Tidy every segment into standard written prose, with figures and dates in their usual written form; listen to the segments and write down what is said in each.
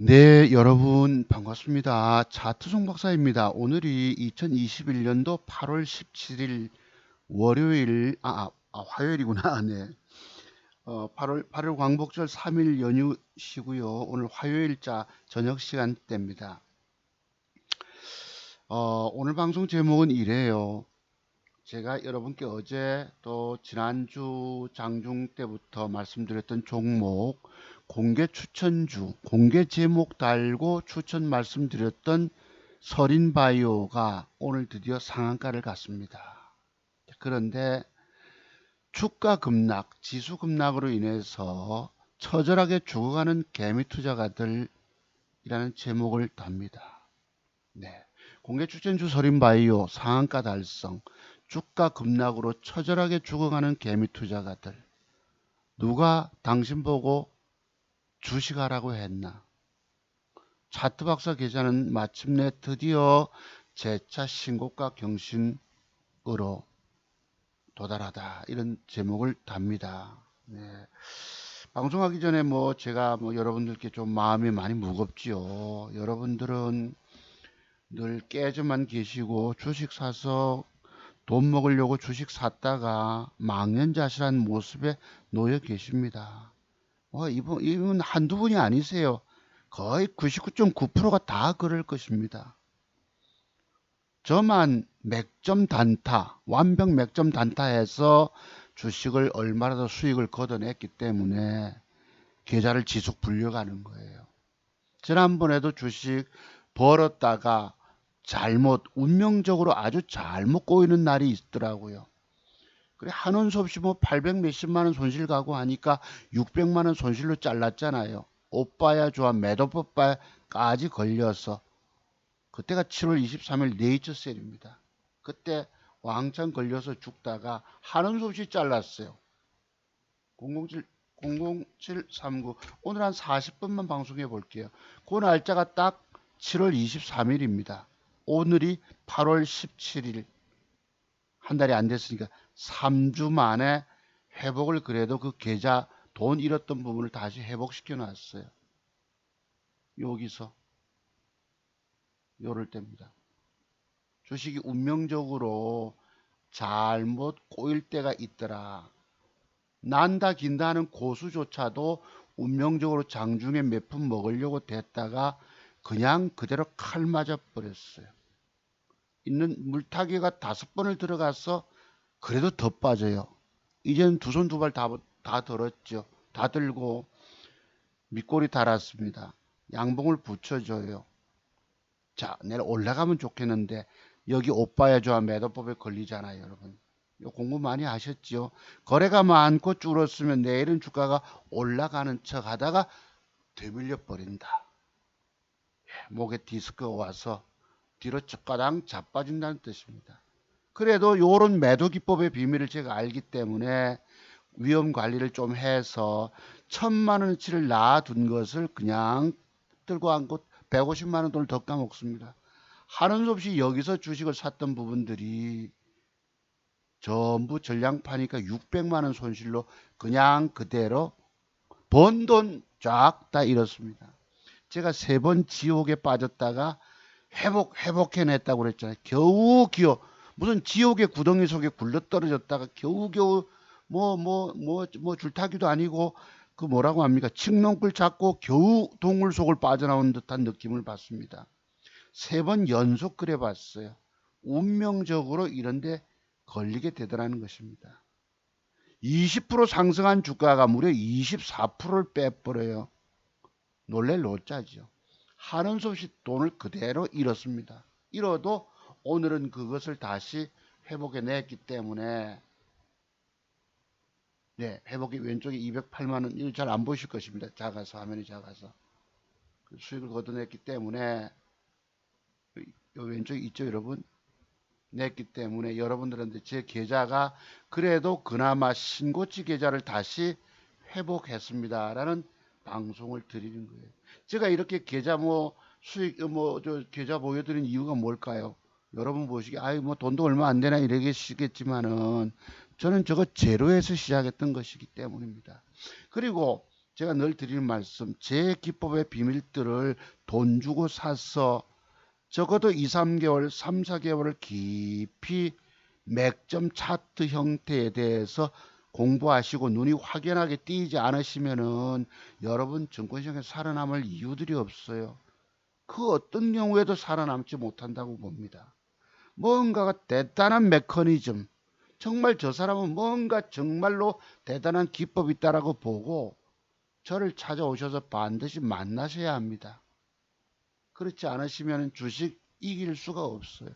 네, 여러분 반갑습니다. 차트송 박사입니다. 오늘이 2021년도 8월 17일 월요일, 화요일이구나. 네. 8월 광복절 3일 연휴시고요. 오늘 화요일자 저녁 시간대입니다. 오늘 방송 제목은 이래요. 제가 여러분께 어제 또 지난주 장중 때부터 말씀드렸던 종목 공개 추천주, 공개 제목 달고 추천 말씀드렸던 서린바이오가 오늘 드디어 상한가를 갔습니다. 그런데 주가 급락, 지수 급락으로 인해서 처절하게 죽어가는 개미 투자가들이라는 제목을 답니다. 네. 공개 추천주 서린바이오 상한가 달성, 주가 급락으로 처절하게 죽어가는 개미 투자가들. 누가 당신 보고 주식하라고 했나? 차트 박사 계좌는 마침내 드디어 재차 신고가 경신으로 도달하다. 이런 제목을 답니다. 네. 방송하기 전에 제가 여러분들께 좀 마음이 많이 무겁지요. 여러분들은 늘 깨져만 계시고 주식 사서 돈 먹으려고 주식 샀다가 망연자실한 모습에 놓여 계십니다. 이분 한두 분이 아니세요. 거의 99.9%가 다 그럴 것입니다. 저만 맥점 단타, 완벽 맥점 단타해서 주식을 얼마라도 수익을 걷어냈기 때문에 계좌를 지속 불려가는 거예요. 지난번에도 주식 벌었다가 운명적으로 아주 잘못 꼬이는 날이 있더라고요. 그래, 한원 수 없이 800 몇십만원 손실 가고 하니까 600만원 손실로 잘랐잖아요. 오빠야 좋아 매도법까지 걸려서. 그때가 7월 23일 네이처셀입니다. 그때 왕창 걸려서 죽다가 한원 수 없이 잘랐어요. 007, 00739. 오늘 한 40분만 방송해 볼게요. 그 날짜가 딱 7월 23일입니다. 오늘이 8월 17일. 한 달이 안 됐으니까 3주 만에 회복을 그래도 그 계좌 돈 잃었던 부분을 다시 회복시켜 놨어요. 여기서 요럴 때입니다. 주식이 운명적으로 잘못 꼬일 때가 있더라. 난다 긴다 하는 고수조차도 운명적으로 장중에 몇 푼 먹으려고 됐다가 그냥 그대로 칼 맞아 버렸어요. 있는 물타기가 5번을 들어가서 그래도 더 빠져요. 이제는 두 손 두 발 다 들었죠. 다 들고 밑꼬리 달았습니다. 양봉을 붙여줘요. 자, 내일 올라가면 좋겠는데 여기 오빠야 좋아 매도법에 걸리잖아요, 여러분. 요 공부 많이 하셨죠? 거래가 많고 줄었으면 내일은 주가가 올라가는 척 하다가 되밀려 버린다. 목에 디스크가 와서 뒤로 쩍가당 자빠진다는 뜻입니다. 그래도 요런 매도 기법의 비밀을 제가 알기 때문에 위험 관리를 좀 해서 1,000만원어치를 놔둔 것을 그냥 들고 안고 150만원 돈을 더 까먹습니다. 하는 수 없이 여기서 주식을 샀던 부분들이 전부 전량 파니까 600만원 손실로 그냥 그대로 번 돈 쫙 다 잃었습니다. 제가 3번 지옥에 빠졌다가 회복해냈다고 그랬잖아요. 겨우 무슨 지옥의 구덩이 속에 굴러 떨어졌다가 겨우겨우 줄타기도 아니고 그 뭐라고 합니까? 칡농불 잡고 겨우 동굴 속을 빠져나온 듯한 느낌을 받습니다. 3번 연속 그래 봤어요. 운명적으로 이런데 걸리게 되더라는 것입니다. 20% 상승한 주가가 무려 24%를 빼버려요. 놀랄 노짜죠. 하는 수 없이 돈을 그대로 잃었습니다. 잃어도 오늘은 그것을 다시 회복해냈기 때문에 네, 회복이 왼쪽에 208만원, 이거 잘 안 보실 것입니다. 작아서, 화면이 작아서. 그 수익을 걷어냈기 때문에, 요 왼쪽에 있죠, 여러분? 냈기 때문에 여러분들한테 제 계좌가 그래도 그나마 신고치 계좌를 다시 회복했습니다. 라는 방송을 드리는 거예요. 제가 이렇게 계좌 수익, 계좌 보여드린 이유가 뭘까요? 여러분 보시기에, 돈도 얼마 안 되나 이러시겠지만은, 저는 저거 제로에서 시작했던 것이기 때문입니다. 그리고 제가 늘 드리는 말씀, 제 기법의 비밀들을 돈 주고 사서 적어도 2, 3개월, 3, 4개월을 깊이 맥점 차트 형태에 대해서 공부하시고 눈이 확연하게 띄지 않으시면은 여러분 증권시장에 살아남을 이유들이 없어요. 그 어떤 경우에도 살아남지 못한다고 봅니다. 뭔가가 대단한 메커니즘, 정말 저 사람은 뭔가 정말로 대단한 기법이 있다라고 보고 저를 찾아오셔서 반드시 만나셔야 합니다. 그렇지 않으시면 주식 이길 수가 없어요.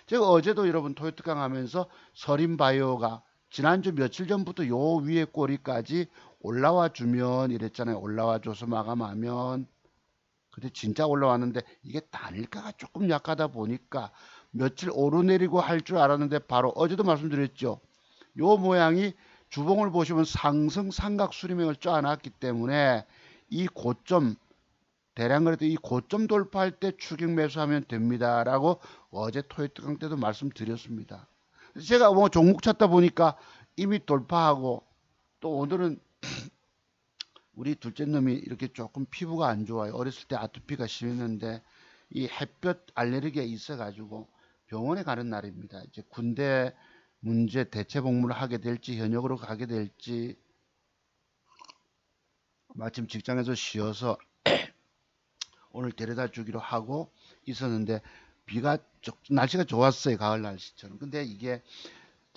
제가 어제도 여러분 토요특강 하면서 서린바이오가 지난주 며칠 전부터 요 위에 꼬리까지 올라와 주면 이랬잖아요. 올라와 줘서 마감하면. 근데 진짜 올라왔는데 이게 단일가가 조금 약하다 보니까 며칠 오르내리고 할 줄 알았는데 바로 어제도 말씀드렸죠. 요 모양이 주봉을 보시면 상승 삼각 수렴형을 쪄놨기 때문에 이 고점 대량 그래도 이 고점 돌파할 때 추격 매수하면 됩니다라고 어제 토요특강 때도 말씀드렸습니다. 제가 뭐 종목 찾다 보니까 이미 돌파하고 또 오늘은 우리 둘째 놈이 이렇게 조금 피부가 안 좋아요. 어렸을 때 아토피가 심했는데 이 햇볕 알레르기가 있어가지고 병원에 가는 날입니다. 이제 군대 문제 대체 복무를 하게 될지 현역으로 가게 될지 마침 직장에서 쉬어서 오늘 데려다 주기로 하고 있었는데 비가 날씨가 좋았어요. 가을 날씨처럼. 근데 이게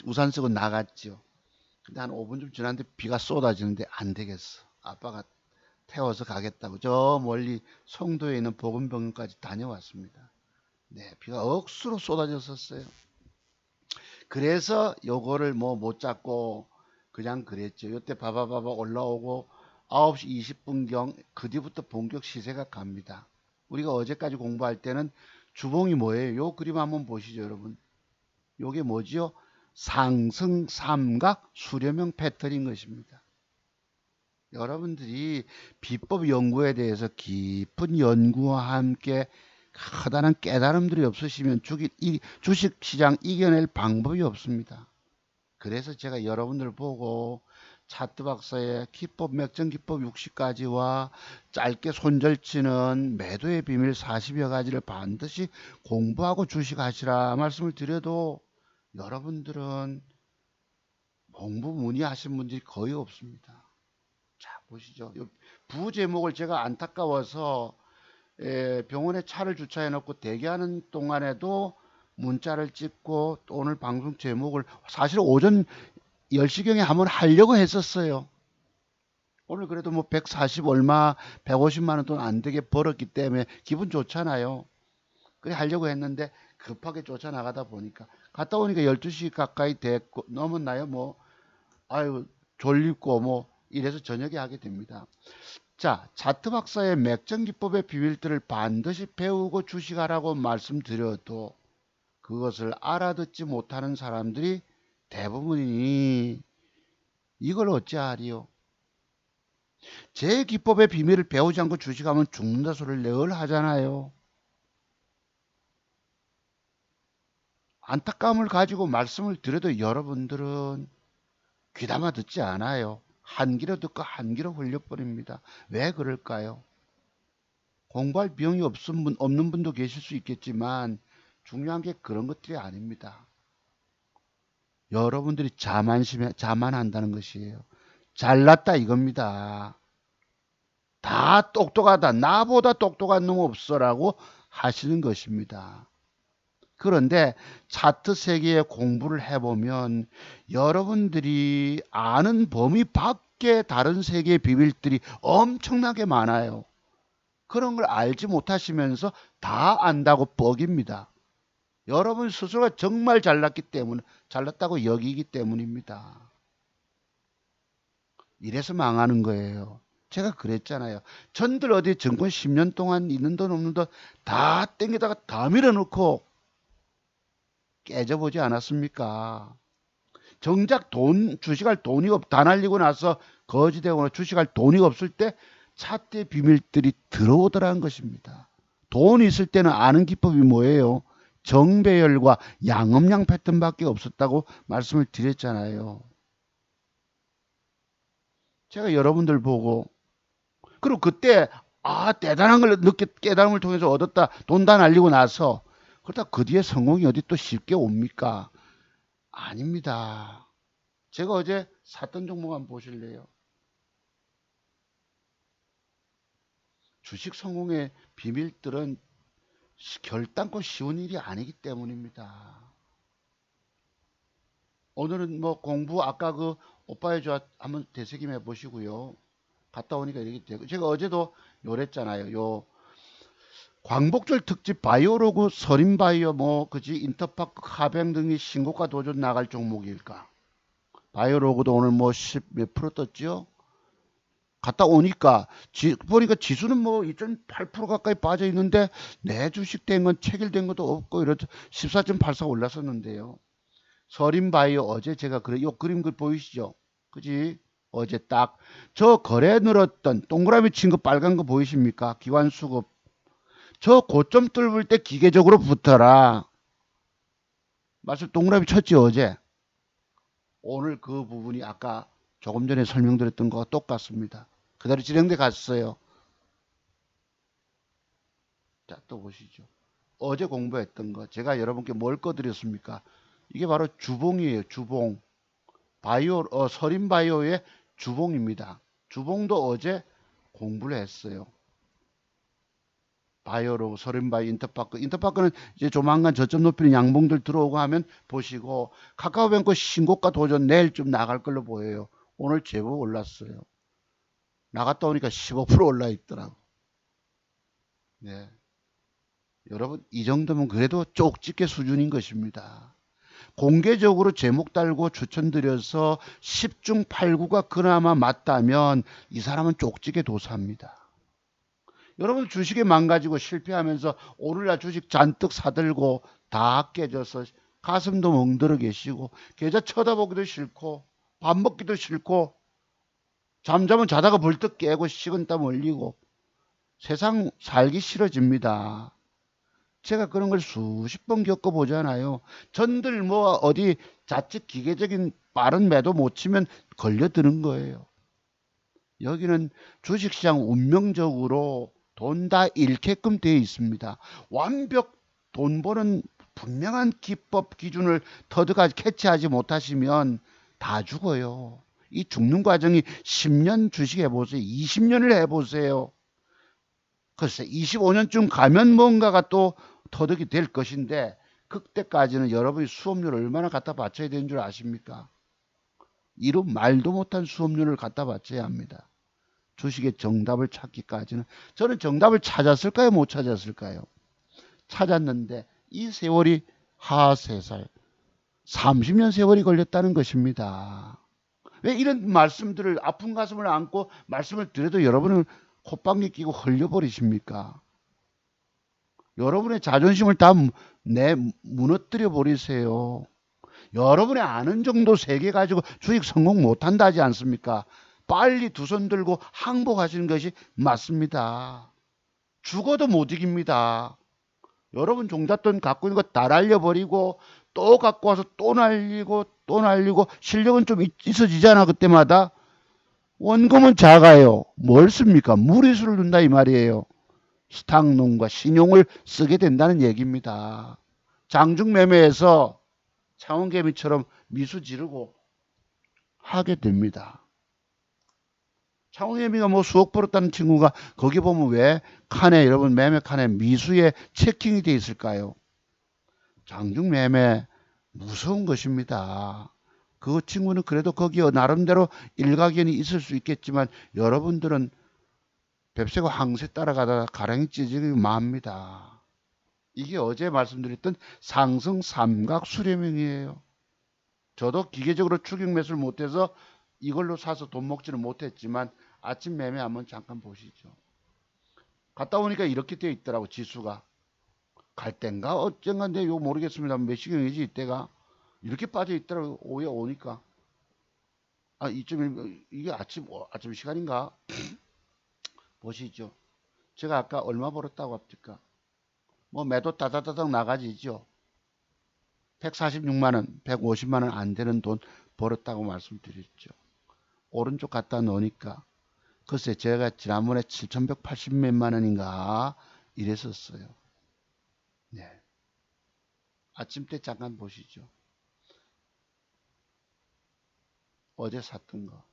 우산 쓰고 나갔죠. 근데 한 5분 좀 지났는데 비가 쏟아지는데 안 되겠어. 아빠가 태워서 가겠다고 저 멀리 송도에 있는 보건병원까지 다녀왔습니다. 네, 비가 억수로 쏟아졌었어요. 그래서 요거를 뭐 못 잡고 그냥 그랬죠. 요때 바바바바 올라오고 9시 20분경 그 뒤부터 본격 시세가 갑니다. 우리가 어제까지 공부할 때는 주봉이 뭐예요? 요 그림 한번 보시죠, 여러분. 요게 뭐지요? 상승 삼각 수렴형 패턴인 것입니다. 여러분들이 비법 연구에 대해서 깊은 연구와 함께 커다란 깨달음들이 없으시면 주식시장 이겨낼 방법이 없습니다. 그래서 제가 여러분들 보고 차트 박사의 기법, 맥점 기법 60가지와 짧게 손절치는 매도의 비밀 40여 가지를 반드시 공부하고 주식하시라 말씀을 드려도 여러분들은 공부 문의하신 분들이 거의 없습니다. 자, 보시죠. 부 제목을 제가 안타까워서 병원에 차를 주차해 놓고 대기하는 동안에도 문자를 찍고 또 오늘 방송 제목을 사실 오전 10시경에 한번 하려고 했었어요. 오늘 그래도 뭐 140 얼마 150만 원 돈 안 되게 벌었기 때문에 기분 좋잖아요. 그래 하려고 했는데 급하게 쫓아나가다 보니까 갔다 오니까 12시 가까이 됐고 넘었나요? 뭐 아유 졸립고 뭐 이래서 저녁에 하게 됩니다. 자, 차트 박사의 맥점 기법의 비밀들을 반드시 배우고 주식하라고 말씀드려도 그것을 알아듣지 못하는 사람들이 대부분이 이걸 어찌하리요? 제 기법의 비밀을 배우지 않고 주식하면 죽는다 소리를 늘 하잖아요. 안타까움을 가지고 말씀을 드려도 여러분들은 귀담아 듣지 않아요. 한 귀로 듣고 한 귀로 흘려버립니다. 왜 그럴까요? 공부할 비용이 없는 분도 계실 수 있겠지만 중요한 게 그런 것들이 아닙니다. 여러분들이 자만한다는 것이에요. 잘났다 이겁니다. 다 똑똑하다. 나보다 똑똑한 놈 없어라고 하시는 것입니다. 그런데 차트 세계에 공부를 해보면 여러분들이 아는 범위 밖에 다른 세계의 비밀들이 엄청나게 많아요. 그런 걸 알지 못하시면서 다 안다고 뻑입니다. 여러분 스스로가 정말 잘났다고 여기기 때문입니다. 이래서 망하는 거예요. 제가 그랬잖아요. 전들 어디 증권 10년 동안 있는 돈 없는 돈 다 땡기다가 다 밀어넣고 깨져보지 않았습니까? 정작 주식할 돈이 다 날리고 나서 거지되거나 주식할 돈이 없을 때 차트의 비밀들이 들어오더라는 것입니다. 돈이 있을 때는 아는 기법이 뭐예요? 정배열과 양음양 패턴밖에 없었다고 말씀을 드렸잖아요. 제가 여러분들 보고 그리고 그때 대단한 걸 깨달음을 통해서 얻었다. 돈 다 날리고 나서 그러다 그 뒤에 성공이 어디 또 쉽게 옵니까? 아닙니다. 제가 어제 샀던 종목 한번 보실래요? 주식 성공의 비밀들은 결단코 쉬운 일이 아니기 때문입니다. 오늘은 뭐 공부 아까 그 오빠의 조합 한번 되새김해 보시고요. 갔다 오니까 이렇게 되고 제가 어제도 요랬잖아요. 요 광복절 특집 바이오로그 서린바이오 뭐 그지 인터파크 하병 등이 신고가 도전 나갈 종목일까? 바이오로그도 오늘 뭐 10 몇 프로 떴죠? 갔다 오니까 보니까 지수는 뭐 2.8% 가까이 빠져 있는데 내 주식 된 건 체결된 것도 없고 이렇게 14.84 올랐었는데요. 서린바이오 어제 제가 그래 요 그림 그 보이시죠? 그지? 어제 딱 저 거래 늘었던 동그라미 친 거 빨간 거 보이십니까? 기관 수급 저 고점 뚫을 때 기계적으로 붙어라. 말씀 동그라미 쳤지 어제. 오늘 그 부분이 아까 조금 전에 설명드렸던 거와 똑같습니다. 그대로 진행돼 갔어요. 자, 또 보시죠. 어제 공부했던 거 제가 여러분께 뭘 꺼드렸습니까? 이게 바로 주봉이에요. 주봉. 서린바이오의 주봉입니다. 주봉도 어제 공부를 했어요. 바이오로 서린바이오 인터파크는 이제 조만간 저점 높이는 양봉들 들어오고 하면 보시고 카카오뱅크 신고가 도전 내일 좀 나갈 걸로 보여요. 오늘 제법 올랐어요. 나갔다 오니까 15% 올라 있더라고. 네. 여러분 이 정도면 그래도 쪽집게 수준인 것입니다. 공개적으로 제목 달고 추천드려서 10중 8구가 그나마 맞다면 이 사람은 쪽집게 도사입니다. 여러분 주식에 망가지고 실패하면서 오늘날 주식 잔뜩 사들고 다 깨져서 가슴도 멍들어 계시고 계좌 쳐다보기도 싫고 밥 먹기도 싫고 잠자면 자다가 벌떡 깨고 식은땀 흘리고 세상 살기 싫어집니다. 제가 그런 걸 수십 번 겪어보잖아요. 전들 뭐 어디 자칫 기계적인 빠른 매도 못 치면 걸려드는 거예요. 여기는 주식시장 운명적으로 돈 다 잃게끔 되어 있습니다. 완벽 돈 버는 분명한 기법 기준을 터득하지 캐치하지 못하시면 다 죽어요. 이 죽는 과정이 10년 주식 해보세요. 20년을 해보세요. 글쎄 25년쯤 가면 뭔가가 또 터득이 될 것인데 그때까지는 여러분이 수업료를 얼마나 갖다 바쳐야 되는 줄 아십니까? 이런 말도 못한 수업료를 갖다 바쳐야 합니다. 주식의 정답을 찾기까지는. 저는 정답을 찾았을까요? 못 찾았을까요? 찾았는데 이 세월이 하세살 30년 세월이 걸렸다는 것입니다. 왜 이런 말씀들을 아픈 가슴을 안고 말씀을 드려도 여러분은 콧방귀 끼고 흘려버리십니까? 여러분의 자존심을 다 무너뜨려 버리세요. 여러분의 아는 정도 세계 가지고 주식 성공 못한다 하지 않습니까? 빨리 두 손 들고 항복하시는 것이 맞습니다. 죽어도 못 이깁니다. 여러분 종잣돈 갖고 있는 거 다 날려버리고 또 갖고 와서 또 날리고 또 날리고 실력은 좀 있어지잖아 그때마다. 원금은 작아요. 뭘 씁니까? 무리수를 둔다 이 말이에요. 스탁농과 신용을 쓰게 된다는 얘기입니다. 장중매매에서 창원개미처럼 미수 지르고 하게 됩니다. 창원개미가 뭐 수억 벌었다는 친구가 거기 보면 왜 칸에 여러분 매매 칸에 미수에 체킹이 돼 있을까요? 장중매매 무서운 것입니다. 그 친구는 그래도 거기 나름대로 일가견이 있을 수 있겠지만 여러분들은 뱁새고 항새 따라가다가 가랑이 찢어지기 맙니다. 이게 어제 말씀드렸던 상승 삼각 수렴형이에요. 저도 기계적으로 추격 매수를 못해서 이걸로 사서 돈 먹지는 못했지만 아침 매매 한번 잠깐 보시죠. 갔다 오니까 이렇게 되어 있더라고 지수가. 갈 땐가 어쩐간데 이거 모르겠습니다. 몇 시경이지 이때가. 이렇게 빠져 있더라고 오후에 오니까. 이쯤 이게 아침 시간인가? 보시죠. 제가 아까 얼마 벌었다고 합니까? 뭐 매도 따다다닥 나가지죠. 146만원, 150만원 안 되는 돈 벌었다고 말씀드렸죠. 오른쪽 갖다 놓으니까 글쎄 제가 지난번에 7,180몇만 원인가 이랬었어요. 네. 아침 때 잠깐 보시죠. 어제 샀던 거.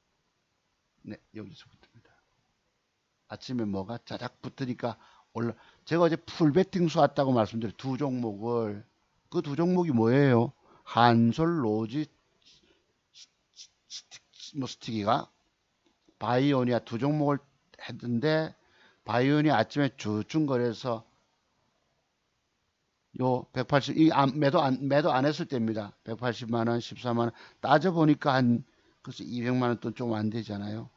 네, 여기서부터입니다. 아침에 뭐가 자작 붙으니까 올라. 제가 어제 풀베팅 쏘았다고 말씀드린 두 종목을, 그 두 종목이 뭐예요? 한솔 로지 뭐 스티기가 바이오니아 두 종목을 했는데, 바이오니아 아침에 주춤 거려서 요 180, 매도 안 했을 때입니다. 180만 원, 14만 원 따져 보니까 한 글쎄 200만 원 돈 좀 안 되잖아요.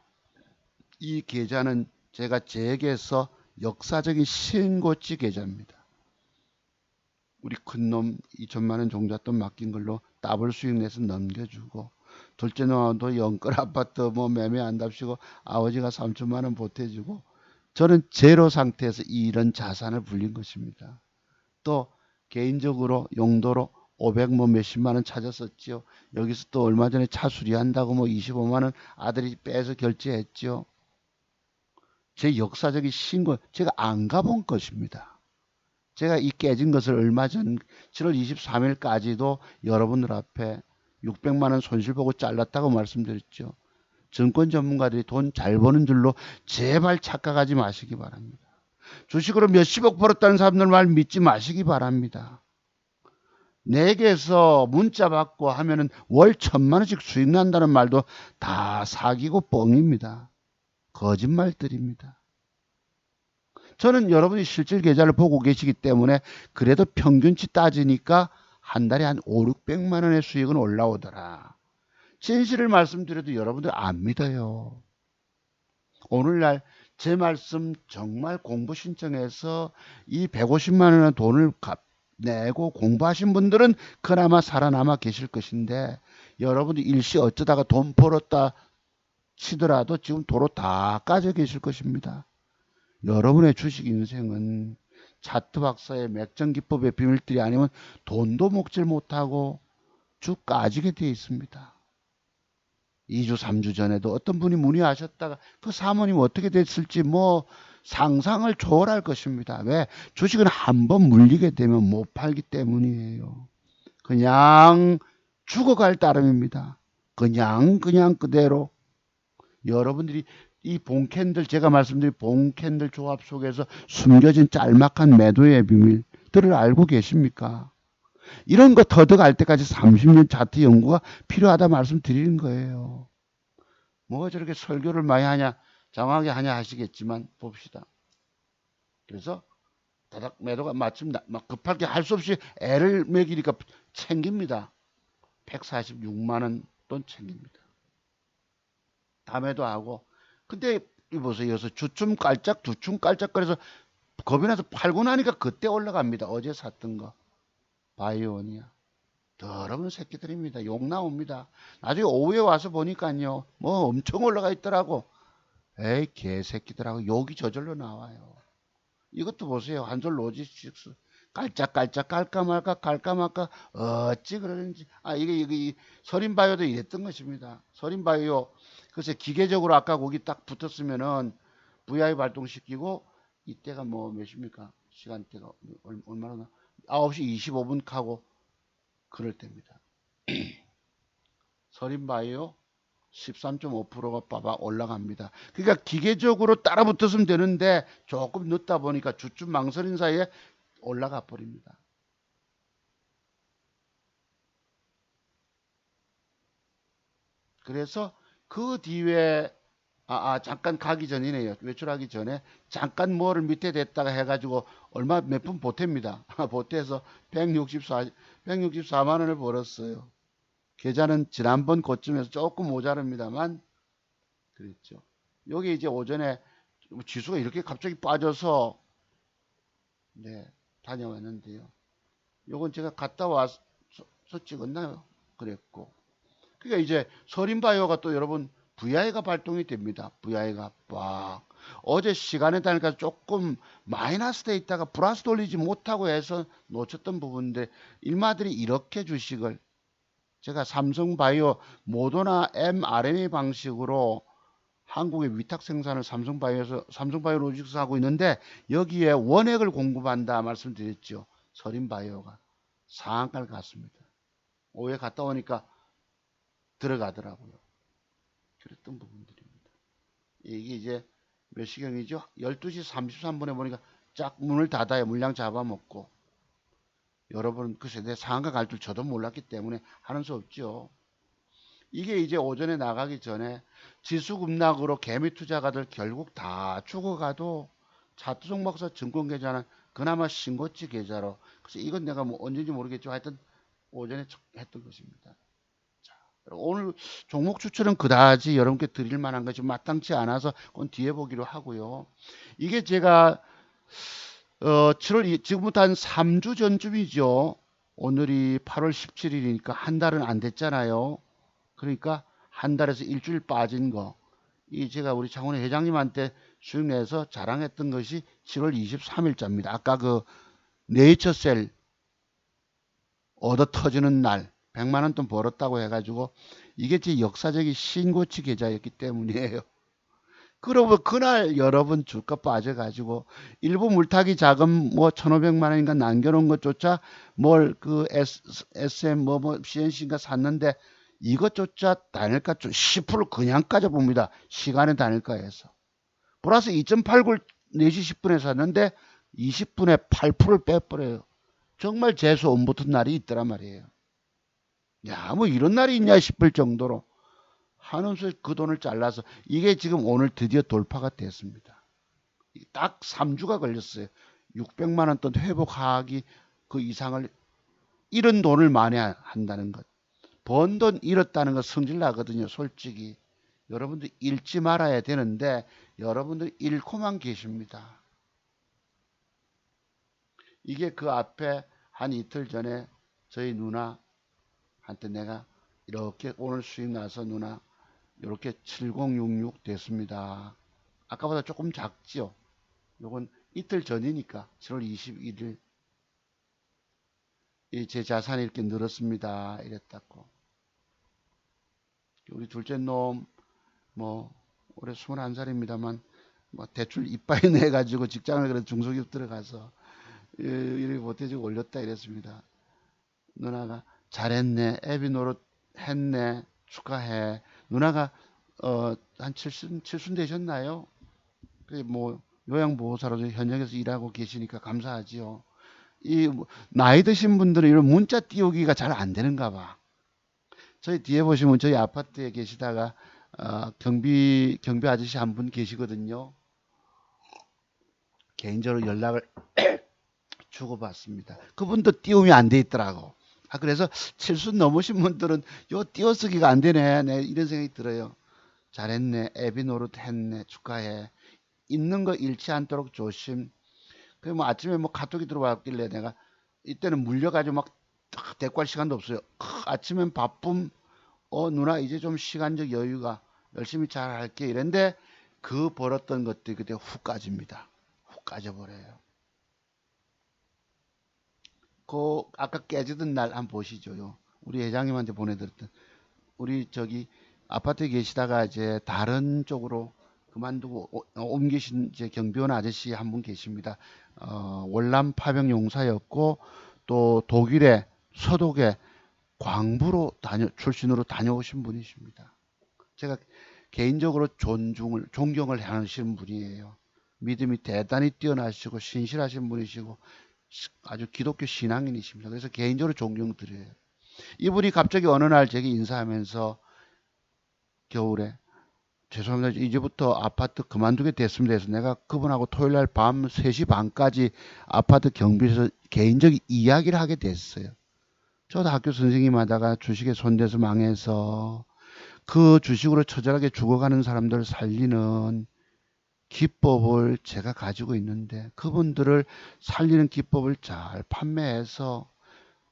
이 계좌는 제가 제게서 역사적인 신고치 계좌입니다. 우리 큰놈 2천만 원 종잣돈 맡긴 걸로 더블 수익 내서 넘겨주고, 둘째 놈도 영끌 아파트 뭐 매매한답시고 아버지가 3천만 원 보태주고, 저는 제로 상태에서 이런 자산을 불린 것입니다. 또 개인적으로 용도로 500 뭐 몇십만 원 찾았었지요. 여기서 또 얼마 전에 차 수리한다고 뭐 25만 원 아들이 빼서 결제했지요. 제 역사적인 신고, 제가 안 가본 것입니다. 제가 이 깨진 것을 얼마 전 7월 23일까지도 여러분들 앞에 600만 원 손실 보고 잘랐다고 말씀드렸죠. 증권 전문가들이 돈 잘 버는 줄로 제발 착각하지 마시기 바랍니다. 주식으로 몇십억 벌었다는 사람들 말 믿지 마시기 바랍니다. 내게서 문자 받고 하면은 월 1,000만 원씩 수익 난다는 말도 다 사기고 뻥입니다. 거짓말들입니다. 저는 여러분이 실질 계좌를 보고 계시기 때문에 그래도 평균치 따지니까 한 달에 한 5, 600만 원의 수익은 올라오더라. 진실을 말씀드려도 여러분들 안 믿어요. 오늘날 제 말씀 정말 공부 신청해서 이 150만 원의 돈을 내고 공부하신 분들은 그나마 살아남아 계실 것인데, 여러분들 일시 어쩌다가 돈 벌었다 치더라도 지금 도로 다 까져 계실 것입니다. 여러분의 주식 인생은 차트 박사의 맥정 기법의 비밀들이 아니면 돈도 먹질 못하고 쭉 까지게 되어 있습니다. 2주, 3주 전에도 어떤 분이 문의하셨다가 그 사모님 어떻게 됐을지 뭐 상상을 초월할 것입니다. 왜? 주식은 한번 물리게 되면 못 팔기 때문이에요. 그냥 죽어갈 따름입니다. 그냥 그대로. 여러분들이 이 봉캔들, 제가 말씀드린 봉캔들 조합 속에서 숨겨진 짤막한 매도의 비밀들을 알고 계십니까? 이런 거 터득할 때까지 30년 차트 연구가 필요하다 말씀드리는 거예요. 뭐가 저렇게 설교를 많이 하냐, 장황하게 하냐 하시겠지만 봅시다. 그래서 다닥 매도가 마침 막 급하게 할 수 없이 애를 먹이니까 챙깁니다. 146만 원 돈 챙깁니다. 다 매도하고. 근데 이 보세요. 여기서 주춤 깔짝 두춤 깔짝 거려서 겁이 나서 팔고 나니까 그때 올라갑니다. 어제 샀던 거 바이오니아. 더러운 새끼들입니다. 욕 나옵니다. 나중에 오후에 와서 보니까요, 뭐 엄청 올라가 있더라고. 에이 개새끼들하고 욕이 저절로 나와요. 이것도 보세요. 한솔 로지스틱스 깔짝깔짝 깔까 말까 어찌 그러는지. 이게 서린바이오도 이랬던 것입니다. 서린바이오 글쎄 기계적으로 아까 거기 딱 붙었으면은 VI 발동시키고, 이때가 뭐 몇입니까? 시간대가 얼마나 9시 25분 하고 그럴 때입니다. 서린바이오 13.5%가 빠바 올라갑니다. 그러니까 기계적으로 따라 붙었으면 되는데 조금 늦다 보니까 주춤 망설인 사이에 올라가 버립니다. 그래서 그 뒤에 잠깐 가기 전이네요. 외출하기 전에 잠깐 뭐를 밑에 댔다가 해가지고 얼마 몇 푼 보탭니다. 보태서 164만 원을 벌었어요. 계좌는 지난번 고점에서 조금 모자릅니다만 그랬죠. 여기 이제 오전에 지수가 이렇게 갑자기 빠져서 네, 다녀왔는데요. 요건 제가 갔다 와서 찍었나요? 그랬고. 그러니까 이제 서린바이오가 또 여러분 VI가 발동이 됩니다. VI가 빡. 어제 시간에 따니까 조금 마이너스 돼 있다가 플러스 돌리지 못하고 해서 놓쳤던 부분인데, 일마들이 이렇게 주식을 제가 삼성바이오 모더나 mRNA 방식으로 한국의 위탁 생산을 삼성바이오로직스 하고 있는데 여기에 원액을 공급한다 말씀드렸죠. 서린바이오가 상한가를 갔습니다. 오후에 갔다 오니까 들어가더라고요. 그랬던 부분들입니다. 이게 이제 몇 시경이죠? 12시 33분에 보니까 쫙 문을 닫아요. 물량 잡아먹고. 여러분 글쎄 내 상한가 갈 줄 저도 몰랐기 때문에 하는 수 없죠. 이게 이제 오전에 나가기 전에 지수 급락으로 개미 투자가들 결국 다 죽어가도 차트종 박사 증권 계좌는 그나마 신고치 계좌로. 그래서 이건 내가 뭐 언제인지 모르겠지만 하여튼 오전에 했던 것입니다. 자, 오늘 종목 추천은 그다지 여러분께 드릴 만한 것이 마땅치 않아서 그건 뒤에 보기로 하고요. 이게 제가 7월 지금부터 한 3주 전쯤이죠. 오늘이 8월 17일이니까 한 달은 안 됐잖아요. 그러니까 한 달에서 일주일 빠진 거. 이 제가 우리 장훈의 회장님한테 수익 내서 자랑했던 것이 7월 23일자입니다. 아까 그 네이처셀 얻어 터지는 날 100만 원 돈 벌었다고 해가지고 이게 제 역사적인 신고치 계좌였기 때문이에요. 그러고 그날 여러분 주가 빠져가지고 일부 물타기 자금 뭐 1,500만 원인가 남겨놓은 것조차 뭘 그 SM 뭐 CNC인가 샀는데 이것조차 단일가 10% 그냥 까져봅니다. 시간의 단일가에서. 플러스 2.89 4시 10분에 샀는데 20분에 8%를 빼버려요. 정말 재수 온 붙은 날이 있더란 말이에요. 야, 뭐 이런 날이 있냐 싶을 정도로 한원수에 그 돈을 잘라서 이게 지금 오늘 드디어 돌파가 됐습니다. 딱 3주가 걸렸어요. 600만 원 돈 회복하기 그 이상을 잃은 돈을 만회한다는 것. 번 돈 잃었다는 거 성질 나거든요. 솔직히. 여러분들 잃지 말아야 되는데 여러분들 잃고만 계십니다. 이게 그 앞에 한 이틀 전에 저희 누나한테 내가 이렇게 오늘 수익 나서 누나 이렇게 7066 됐습니다. 아까보다 조금 작지요. 요건 이틀 전이니까 7월 21일 제 자산이 이렇게 늘었습니다. 이랬다고. 우리 둘째 놈 뭐 올해 21살입니다만 뭐 대출 이빠이 내가지고 직장을 그래도 중소기업 들어가서 이렇게 보태지고 올렸다 이랬습니다. 누나가 잘했네. 애비 노릇 했네. 축하해. 누나가 한 7순 되셨나요? 뭐 요양보호사로 현역에서 일하고 계시니까 감사하지요. 나이 드신 분들은 이런 문자 띄우기가 잘 안 되는가 봐. 저희 뒤에 보시면 저희 아파트에 계시다가 경비 아저씨 한 분 계시거든요. 개인적으로 연락을 주고받습니다. 그분도 띄움이 안 돼 있더라고. 그래서 7순 넘으신 분들은 요 띄어쓰기가 안 되네. 네, 이런 생각이 들어요. 잘했네. 애비 노릇 했네. 축하해. 있는 거 잃지 않도록 조심. 뭐 아침에 뭐 카톡이 들어왔길래 내가 이때는 물려가지고 막 대꾸할 시간도 없어요. 아침엔 바쁨. 누나 이제 좀 시간적 여유가 열심히 잘 할게 이랬는데 그 벌었던 것들이 그때 훅 까집니다. 훅 까져버려요. 그 아까 깨지던 날 한번 보시죠. 우리 회장님한테 보내드렸던 우리 저기 아파트에 계시다가 이제 다른 쪽으로 그만두고 옮기신 이제 경비원 아저씨 한 분 계십니다. 월남 파병 용사였고 또 독일의 서독에 광부로 출신으로 다녀오신 분이십니다. 제가 개인적으로 존경을 하시는 분이에요. 믿음이 대단히 뛰어나시고 신실하신 분이시고 아주 기독교 신앙인이십니다. 그래서 개인적으로 존경드려요. 이분이 갑자기 어느 날 제게 인사하면서 겨울에 죄송합니다. 이제부터 아파트 그만두게 됐습니다. 해서 내가 그분하고 토요일날 밤 3시 반까지 아파트 경비에서 개인적인 이야기를 하게 됐어요. 저도 학교 선생님 하다가 주식에 손대서 망해서 그 주식으로 처절하게 죽어가는 사람들을 살리는 기법을 제가 가지고 있는데 그분들을 살리는 기법을 잘 판매해서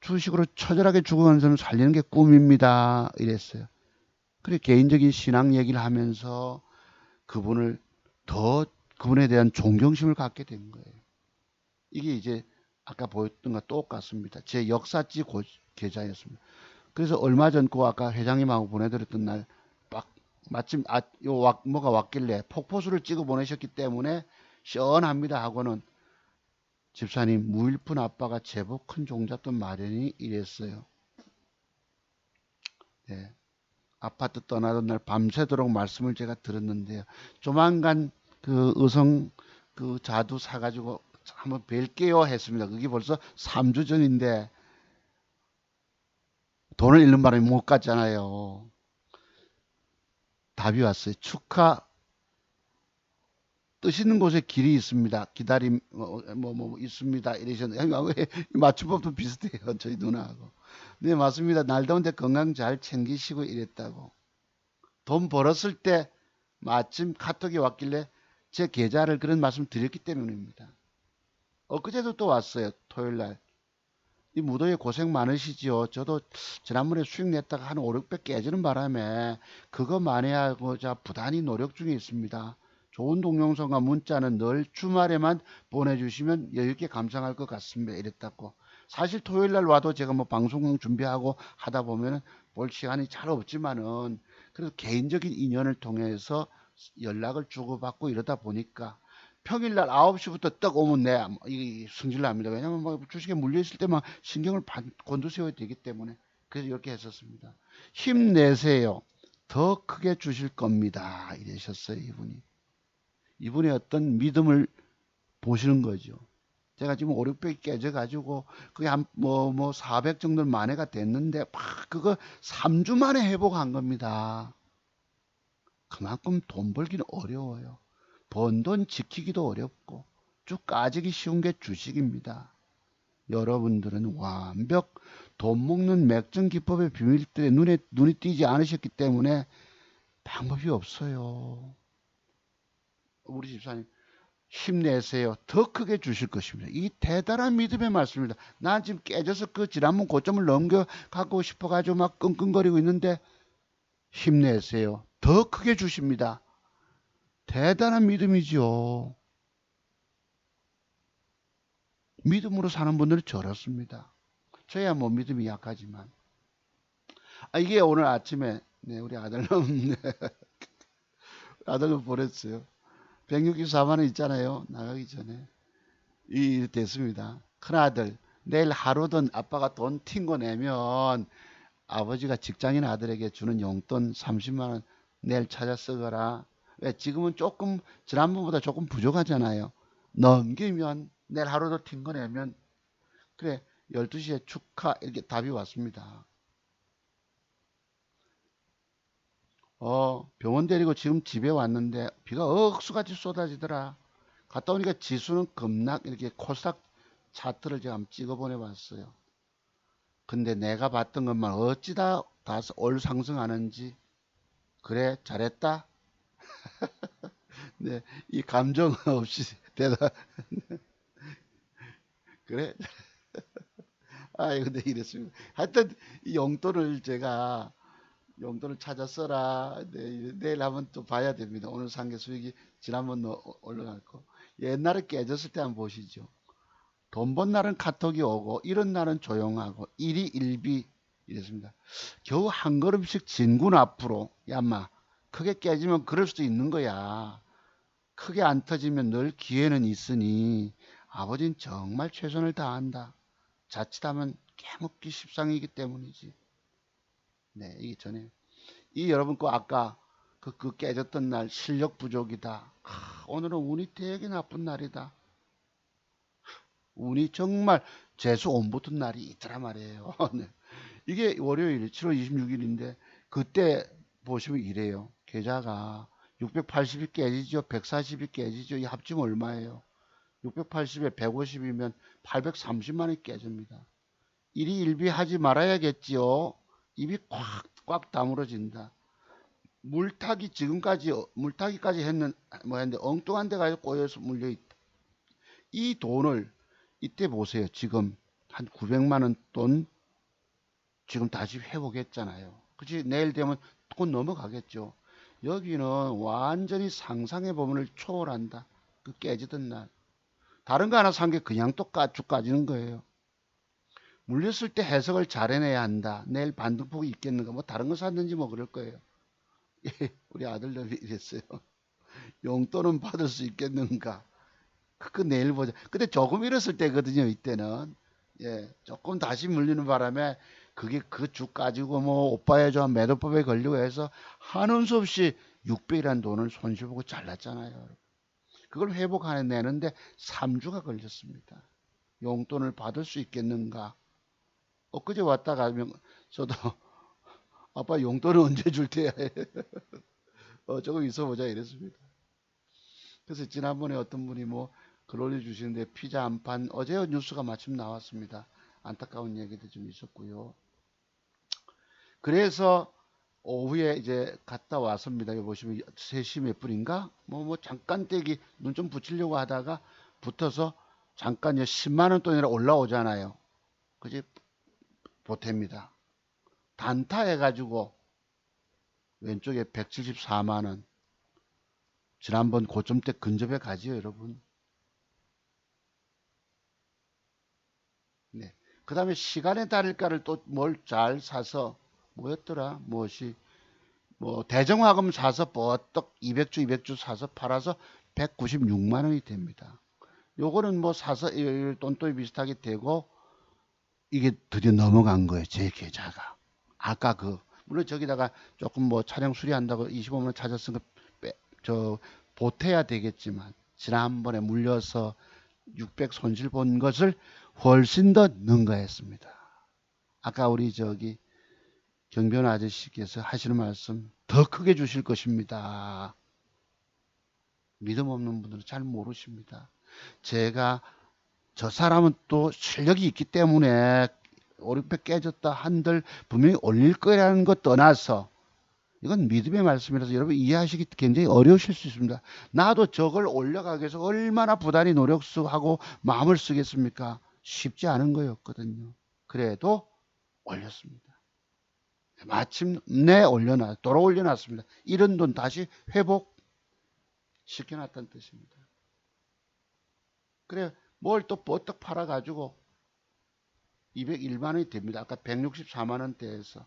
주식으로 처절하게 죽어가는 사람을 살리는 게 꿈입니다. 이랬어요. 그래 개인적인 신앙 얘기를 하면서 그분을 더 그분에 대한 존경심을 갖게 된 거예요. 이게 이제 아까 보였던 것과 똑같습니다. 제 역사지 계좌였습니다. 그래서 얼마 전 그 아까 회장님하고 보내드렸던 날 막 마침 뭐가 왔길래 폭포수를 찍어 보내셨기 때문에 시원합니다 하고는 집사님 무일푼 아빠가 제법 큰 종잣돈 마련이 이랬어요. 네. 아파트 떠나던 날 밤새도록 말씀을 제가 들었는데요. 조만간 그 의성 그 자두 사가지고 한번 뵐게요 했습니다. 그게 벌써 3주 전인데 돈을 잃는 바람에 못 갔잖아요. 답이 왔어요. 축하 뜨시는 곳에 길이 있습니다. 기다림 있습니다. 이러셨는데 왜 맞춤법도 비슷해요. 저희 누나하고. 네 맞습니다. 날 더운데 건강 잘 챙기시고 이랬다고. 돈 벌었을 때 마침 카톡이 왔길래 제 계좌를 그런 말씀 드렸기 때문입니다. 엊그제도 또 왔어요. 토요일 날. 이 무도에 고생 많으시지요. 저도 지난번에 수익 냈다가 한 5, 600 깨지는 바람에 그거 만회하고자 부단히 노력 중에 있습니다. 좋은 동영상과 문자는 늘 주말에만 보내주시면 여유있게 감상할 것 같습니다. 이랬다고. 사실 토요일 날 와도 제가 뭐 방송 준비하고 하다 보면은 볼 시간이 잘 없지만은 그래도 개인적인 인연을 통해서 연락을 주고받고 이러다 보니까 평일날 9시부터 딱 오면 이 승질 납니다. 왜냐면 뭐 주식에 물려있을 때만 신경을 곤두세워야 되기 때문에. 그래서 이렇게 했었습니다. 힘내세요. 더 크게 주실 겁니다. 이러셨어요, 이분이. 이분의 어떤 믿음을 보시는 거죠. 제가 지금 5, 600이 깨져가지고 그게 한 400 정도 만회가 됐는데 막 그거 3주 만에 회복한 겁니다. 그만큼 돈 벌기는 어려워요. 번 돈 지키기도 어렵고 쭉 까지기 쉬운 게 주식입니다. 여러분들은 완벽 돈 먹는 맥정 기법의 비밀들에 눈이 띄지 않으셨기 때문에 방법이 없어요. 우리 집사님 힘내세요. 더 크게 주실 것입니다. 이 대단한 믿음의 말씀입니다. 난 지금 깨져서 그 지난번 고점을 넘겨가고 싶어가지고 막 끙끙거리고 있는데 힘내세요. 더 크게 주십니다. 대단한 믿음이죠. 믿음으로 사는 분들은 저렇습니다. 저야 뭐 믿음이 약하지만. 이게 오늘 아침에 우리 아들놈 아들놈 보냈어요. 164만 원 있잖아요. 나가기 전에. 이 됐습니다. 큰아들 내일 하루든 아빠가 돈 튄 거 내면 아버지가 직장인 아들에게 주는 용돈 30만 원 내일 찾아 쓰거라. 왜 지금은 조금 지난번보다 조금 부족하잖아요. 넘기면 내일 하루도 튄 거 내면 그래 12시에 축하 이렇게 답이 왔습니다. 병원 데리고 지금 집에 왔는데 비가 억수같이 쏟아지더라. 갔다 오니까 지수는 급락 이렇게 코스닥 차트를 제가 한번 찍어 보내봤어요. 근데 내가 봤던 것만 어찌다 다 올 상승하는지 그래 잘했다. 네, 이 감정 없이 대답 그래. 근데 이랬습니다. 하여튼 이 용돈을 제가 용돈을 찾아 써라. 네, 내일 한번 또 봐야 됩니다. 오늘 상계 수익이 지난번 올라갔고 옛날에 깨졌을 때 한번 보시죠. 돈 번 날은 카톡이 오고 이런 날은 조용하고 일이 일비 이랬습니다. 겨우 한 걸음씩 진군 앞으로 야마 크게 깨지면 그럴 수도 있는 거야. 크게 안 터지면 늘 기회는 있으니 아버지는 정말 최선을 다한다. 자칫하면 깨먹기 십상이기 때문이지. 네, 이게 전에 이 여러분 거 아까 그 깨졌던 날 실력 부족이다. 오늘은 운이 되게 나쁜 날이다. 운이 정말 재수 온 붙은 날이 있더라 말이에요. 네. 이게 월요일 7월 26일인데 그때 보시면 이래요. 계좌가 680이 깨지죠. 140이 깨지죠. 이 합치면 얼마예요? 680에 150이면 830만 원이 깨집니다. 일이 일비하지 말아야겠지요. 입이 꽉꽉 다물어진다. 물타기 지금까지 물타기까지 했는데 엉뚱한 데 가서 꼬여서 물려 있다. 이 돈을 이때 보세요. 지금 한 900만 원 돈 지금 다시 회복했잖아요. 그치? 내일 되면 곧 넘어가겠죠. 여기는 완전히 상상의 범위를 초월한다. 그 깨지던 날. 다른 거 하나 산 게 그냥 또 쭉 까지는 거예요. 물렸을 때 해석을 잘 해내야 한다. 내일 반등폭이 있겠는가. 뭐 다른 거 샀는지 뭐 그럴 거예요. 우리 아들놈이 이랬어요. 용돈은 받을 수 있겠는가? 그거 내일 보자. 근데 조금 잃었을 때거든요, 이때는. 예, 조금 다시 물리는 바람에 그게 그 주 가지고 뭐 오빠의 저 매도법에 걸리고 해서 한은 수 없이 600이라는 돈을 손실보고 잘랐잖아요. 그걸 회복해내는데 3주가 걸렸습니다. 용돈을 받을 수 있겠는가? 엊그제 왔다 가면 저도 아빠 용돈을 언제 줄 테야? 조금 있어보자 이랬습니다. 그래서 지난번에 어떤 분이 뭐 글 올려주시는데 피자 한 판, 어제 뉴스가 마침 나왔습니다. 안타까운 얘기도 좀 있었고요. 그래서 오후에 이제 갔다 왔습니다. 여기 보시면 3시 몇 분인가? 뭐 잠깐 떼기 눈 좀 붙이려고 하다가 붙어서 잠깐 10만 원 돈이라 올라오잖아요. 그지? 보탭니다. 단타 해가지고 왼쪽에 174만 원. 지난번 고점 때 근접해 가지요, 여러분. 네. 그 다음에 시간의 달일가를 또 뭘 잘 사서 뭐였더라? 무엇이 뭐 대정화금 사서 뻗떡 200주 200주 사서 팔아서 196만 원이 됩니다. 요거는 뭐 사서 똔똔이 비슷하게 되고 이게 드디어 넘어간 거예요. 제 계좌가. 아까 그 물론 저기다가 조금 뭐 촬영 수리한다고 25만 원 찾았으니까 저 보태야 되겠지만 지난번에 물려서 600 손실 본 것을 훨씬 더 능가했습니다. 아까 우리 저기 경변 아저씨께서 하시는 말씀 더 크게 주실 것입니다. 믿음 없는 분들은 잘 모르십니다. 제가 저 사람은 또 실력이 있기 때문에 5, 600 깨졌다 한들 분명히 올릴 거라는 것 떠나서 이건 믿음의 말씀이라서 여러분 이해하시기 굉장히 어려우실 수 있습니다. 나도 저걸 올려가기 위해서 얼마나 부단히 노력하고 마음을 쓰겠습니까? 쉽지 않은 거였거든요. 그래도 올렸습니다. 마침내 올려놨, 돌아 올려놨습니다. 이런 돈 다시 회복시켜놨다는 뜻입니다. 그래, 뭘 또 버떡 팔아가지고 201만 원이 됩니다. 아까 164만 원대에서.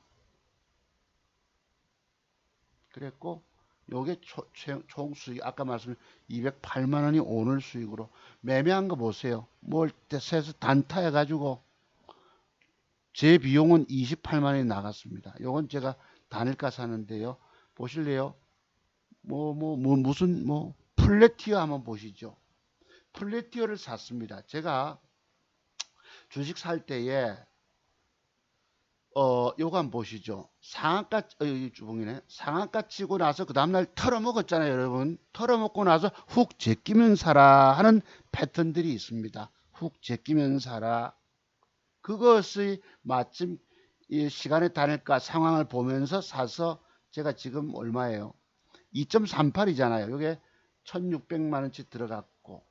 그랬고, 요게 총 수익, 아까 말씀드린 208만 원이 오늘 수익으로 매매한 거 보세요. 뭘 세서 단타해가지고 제 비용은 28만 원이 나갔습니다. 요건 제가 단일가 사는데요. 보실래요? 무슨, 플래티어 한번 보시죠. 플래티어를 샀습니다. 제가 주식 살 때에, 요거 한번 보시죠. 상한가, 주봉이네. 상한가 치고 나서 그 다음날 털어먹었잖아요, 여러분. 털어먹고 나서 훅 제끼면 사라 하는 패턴들이 있습니다. 훅 제끼면 사라. 그것의 마침 이 시간의 단일가 상황을 보면서 사서 제가 지금 얼마예요? 2.38이잖아요. 이게 1600만 원치 들어갔고,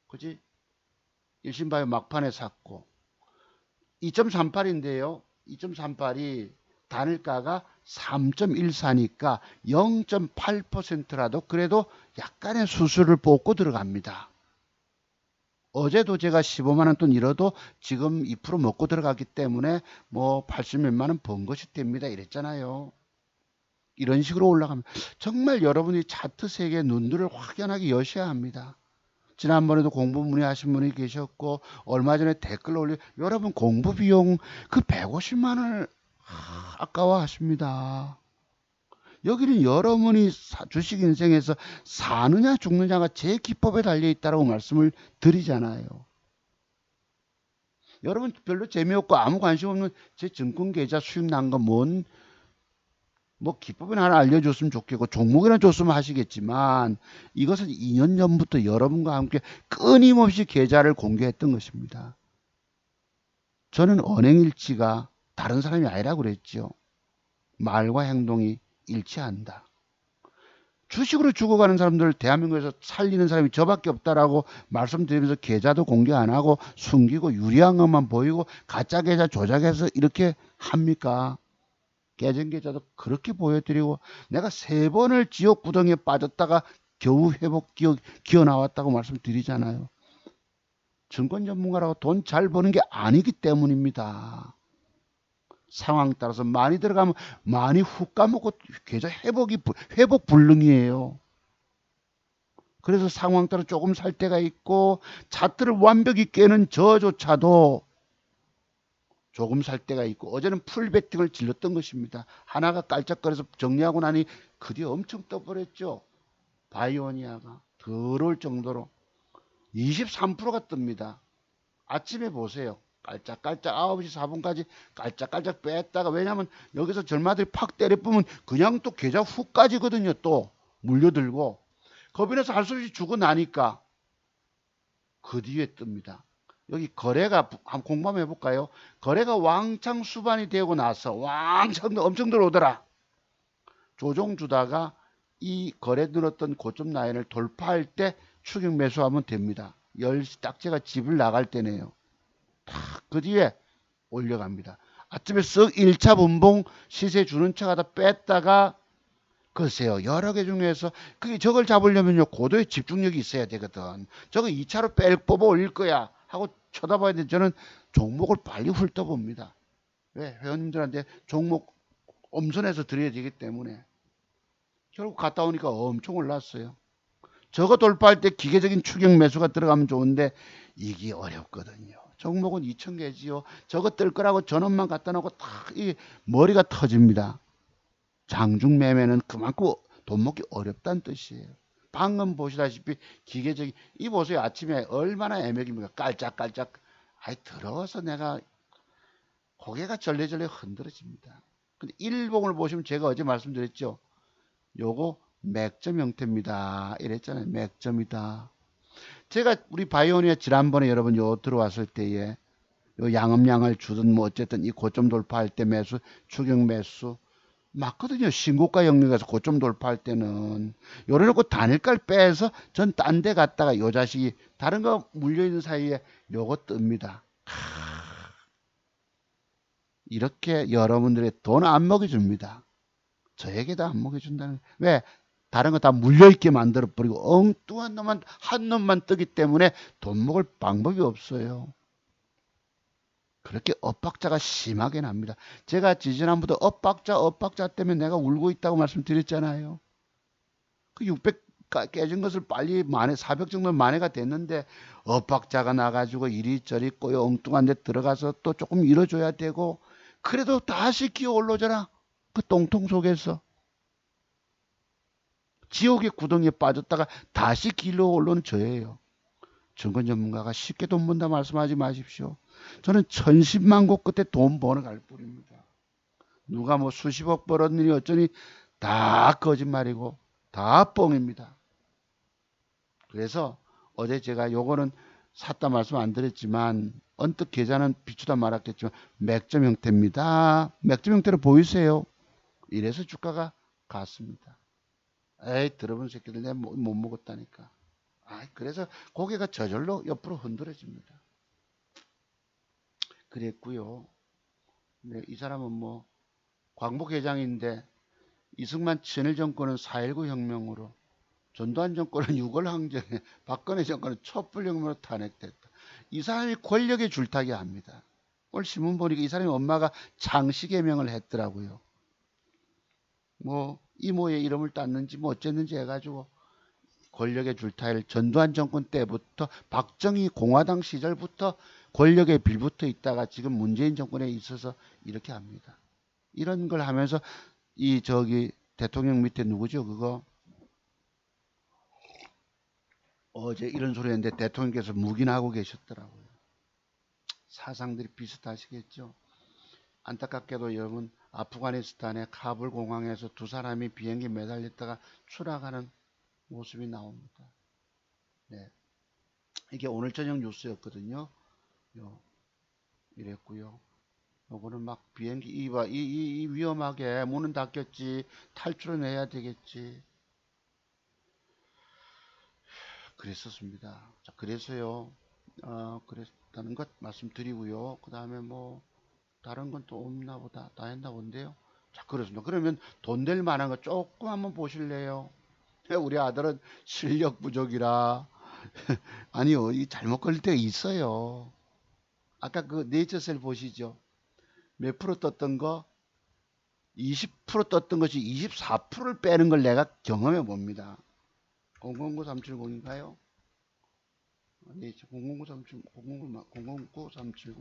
그지? 일신바이오 막판에 샀고, 2.38인데요. 2.38이 단일가가 3.14니까 0.8%라도 그래도 약간의 수수를 뽑고 들어갑니다. 어제도 제가 15만 원 돈 잃어도 지금 2% 먹고 들어갔기 때문에 뭐 80몇만 원 번 것이 됩니다. 이랬잖아요. 이런 식으로 올라가면 정말 여러분이 차트 세계의 눈들을 확연하게 여셔야 합니다. 지난번에도 공부 문의하신 분이 계셨고 얼마 전에 댓글 올려 여러분 공부 비용 그 150만 원을 아까워하십니다. 여기는 여러분이 주식 인생에서 사느냐 죽느냐가 제 기법에 달려 있다고 말씀을 드리잖아요. 여러분 별로 재미없고 아무 관심 없는 제 증권 계좌 수익 난 거 뭐 기법이나 하나 알려줬으면 좋겠고 종목이나 줬으면 하시겠지만 이것은 2년 전부터 여러분과 함께 끊임없이 계좌를 공개했던 것입니다. 저는 언행일치가 다른 사람이 아니라고 그랬죠. 말과 행동이 일치한다. 주식으로 죽어가는 사람들 대한민국에서 살리는 사람이 저밖에 없다라고 말씀드리면서 계좌도 공개 안 하고 숨기고 유리한 것만 보이고 가짜 계좌 조작해서 이렇게 합니까? 계정 계좌도 그렇게 보여드리고 내가 3번을 지옥 구덩이에 빠졌다가 겨우 기어 나왔다고 말씀드리잖아요. 증권 전문가라고 돈 잘 버는 게 아니기 때문입니다. 상황 따라서 많이 들어가면 많이 훅 까먹고 계좌 회복 불능이에요. 그래서 상황 따라 조금 살 때가 있고 차트를 완벽히 깨는 저조차도 조금 살 때가 있고 어제는 풀베팅을 질렀던 것입니다. 하나가 깔짝거려서 정리하고 나니 그 뒤에 엄청 떠버렸죠. 바이오니아가 더러울 정도로 23%가 뜹니다. 아침에 보세요. 깔짝깔짝 9시 4분까지 깔짝깔짝 뺐다가 왜냐면 여기서 절마들이 팍 때려보면 그냥 또 계좌 훅 까지거든요. 또 물려들고 겁이나서 할 수 없이 주고 나니까 그 뒤에 뜹니다. 여기 거래가 한번 공부 한번 해볼까요? 거래가 왕창 수반이 되고 나서 왕창 엄청 들어오더라. 조종 주다가 이 거래 늘었던 고점 라인을 돌파할 때 추격 매수하면 됩니다. 10시 딱 제가 집을 나갈 때네요. 그 뒤에 올려갑니다. 아침에 쓱 1차 분봉 시세 주는 척 하다 뺐다가 글쎄요. 여러 개 중에서 그게 저걸 잡으려면요. 고도의 집중력이 있어야 되거든. 저거 2차로 뽑아 올릴 거야 하고 쳐다봐야 돼. 저는 종목을 빨리 훑어봅니다. 왜? 회원님들한테 종목 엄선해서 드려야 되기 때문에. 결국 갔다 오니까 엄청 올랐어요. 저거 돌파할 때 기계적인 추격 매수가 들어가면 좋은데 이게 어렵거든요. 종목은 2,000개지요. 저거 뜰 거라고 전원만 갖다 놓고 탁 이 머리가 터집니다. 장중 매매는 그만큼 돈 먹기 어렵다는 뜻이에요. 방금 보시다시피 기계적인 이 보세요. 아침에 얼마나 애매입니까? 깔짝깔짝. 아이 들어와서 내가 고개가 절레절레 흔들어집니다. 근데 일봉을 보시면 제가 어제 말씀드렸죠. 요거 맥점 형태입니다. 이랬잖아요. 맥점이다. 제가 우리 바이오니아 지난번에 여러분 요 들어왔을 때에 요 양음양을 주든 뭐 어쨌든 이 고점 돌파할 때 매수, 추격 매수 맞거든요. 신고가 영역에서 고점 돌파할 때는 요래놓고 단일가를 빼서 전 딴 데 갔다가 요 자식이 다른 거 물려있는 사이에 요거 뜹니다. 이렇게 여러분들의 돈 안 먹여줍니다. 저에게도 안 먹여준다는 왜? 다른 거 다 물려있게 만들어버리고 엉뚱한 놈만 한 놈만 뜨기 때문에 돈 먹을 방법이 없어요. 그렇게 엇박자가 심하게 납니다. 제가 지지난번부터 엇박자 때문에 내가 울고 있다고 말씀드렸잖아요. 그 600 깨진 것을 빨리 400 정도 만회가 됐는데 엇박자가 나가지고 이리저리 꼬여 엉뚱한 데 들어가서 또 조금 밀어줘야 되고 그래도 다시 기어 올라오잖아. 그 똥통 속에서. 지옥의 구덩이에 빠졌다가 다시 길로 올라오는 저예요. 증권 전문가가 쉽게 돈 번다 말씀하지 마십시오. 저는 천십만고 끝에 돈 버는 갈 뿐입니다. 누가 뭐 수십억 벌었느니 어쩌니 다 거짓말이고 다 뻥입니다. 그래서 어제 제가 요거는 샀다 말씀 안 드렸지만 언뜻 계좌는 비추다 말았겠지만 맥점 형태입니다. 맥점 형태로 보이세요? 이래서 주가가 갔습니다. 에이 들어본 새끼들 내가 못 먹었다니까. 그래서 고개가 저절로 옆으로 흔들어집니다. 그랬고요. 네, 이 사람은 뭐 광복회장인데 이승만 친일 정권은 4.19 혁명으로 전두환 정권은 6월 항쟁에 박근혜 정권은 촛불혁명으로 탄핵됐다. 이 사람이 권력의 줄타기 합니다. 오늘 신문 보니까 이 사람이 엄마가 창씨개명을 했더라고요. 뭐 이모의 이름을 땄는지 뭐 어쨌는지 해가지고 권력의 줄타기를 전두환 정권 때부터 박정희 공화당 시절부터 권력에 빌붙어 있다가 지금 문재인 정권에 있어서 이렇게 합니다. 이런 걸 하면서 이 저기 대통령 밑에 누구죠? 그거 어제 이런 소리 했는데 대통령께서 묵인하고 계셨더라고요. 사상들이 비슷하시겠죠. 안타깝게도 여러분 아프가니스탄의 카불 공항에서 두 사람이 비행기 매달렸다가 추락하는 모습이 나옵니다. 네. 이게 오늘 저녁 뉴스였거든요. 이랬고요. 요거는 막 비행기 이 위험하게 문은 닫혔지 탈출은 해야 되겠지 그랬었습니다. 자, 그래서요. 그랬다는 것 말씀드리고요. 그 다음에 뭐 다른 건 또 없나 보다. 다 했나 본데요. 자, 그렇습니다. 그러면 돈 될 만한 거 조금 한번 보실래요? 우리 아들은 실력 부족이라 아니요. 이 잘못 걸릴 때가 있어요. 아까 그 네이처셀 보시죠. 몇 프로 떴던 거? 20% 떴던 것이 24%를 빼는 걸 내가 경험해 봅니다. 009370인가요? 아니, 009370, 009370.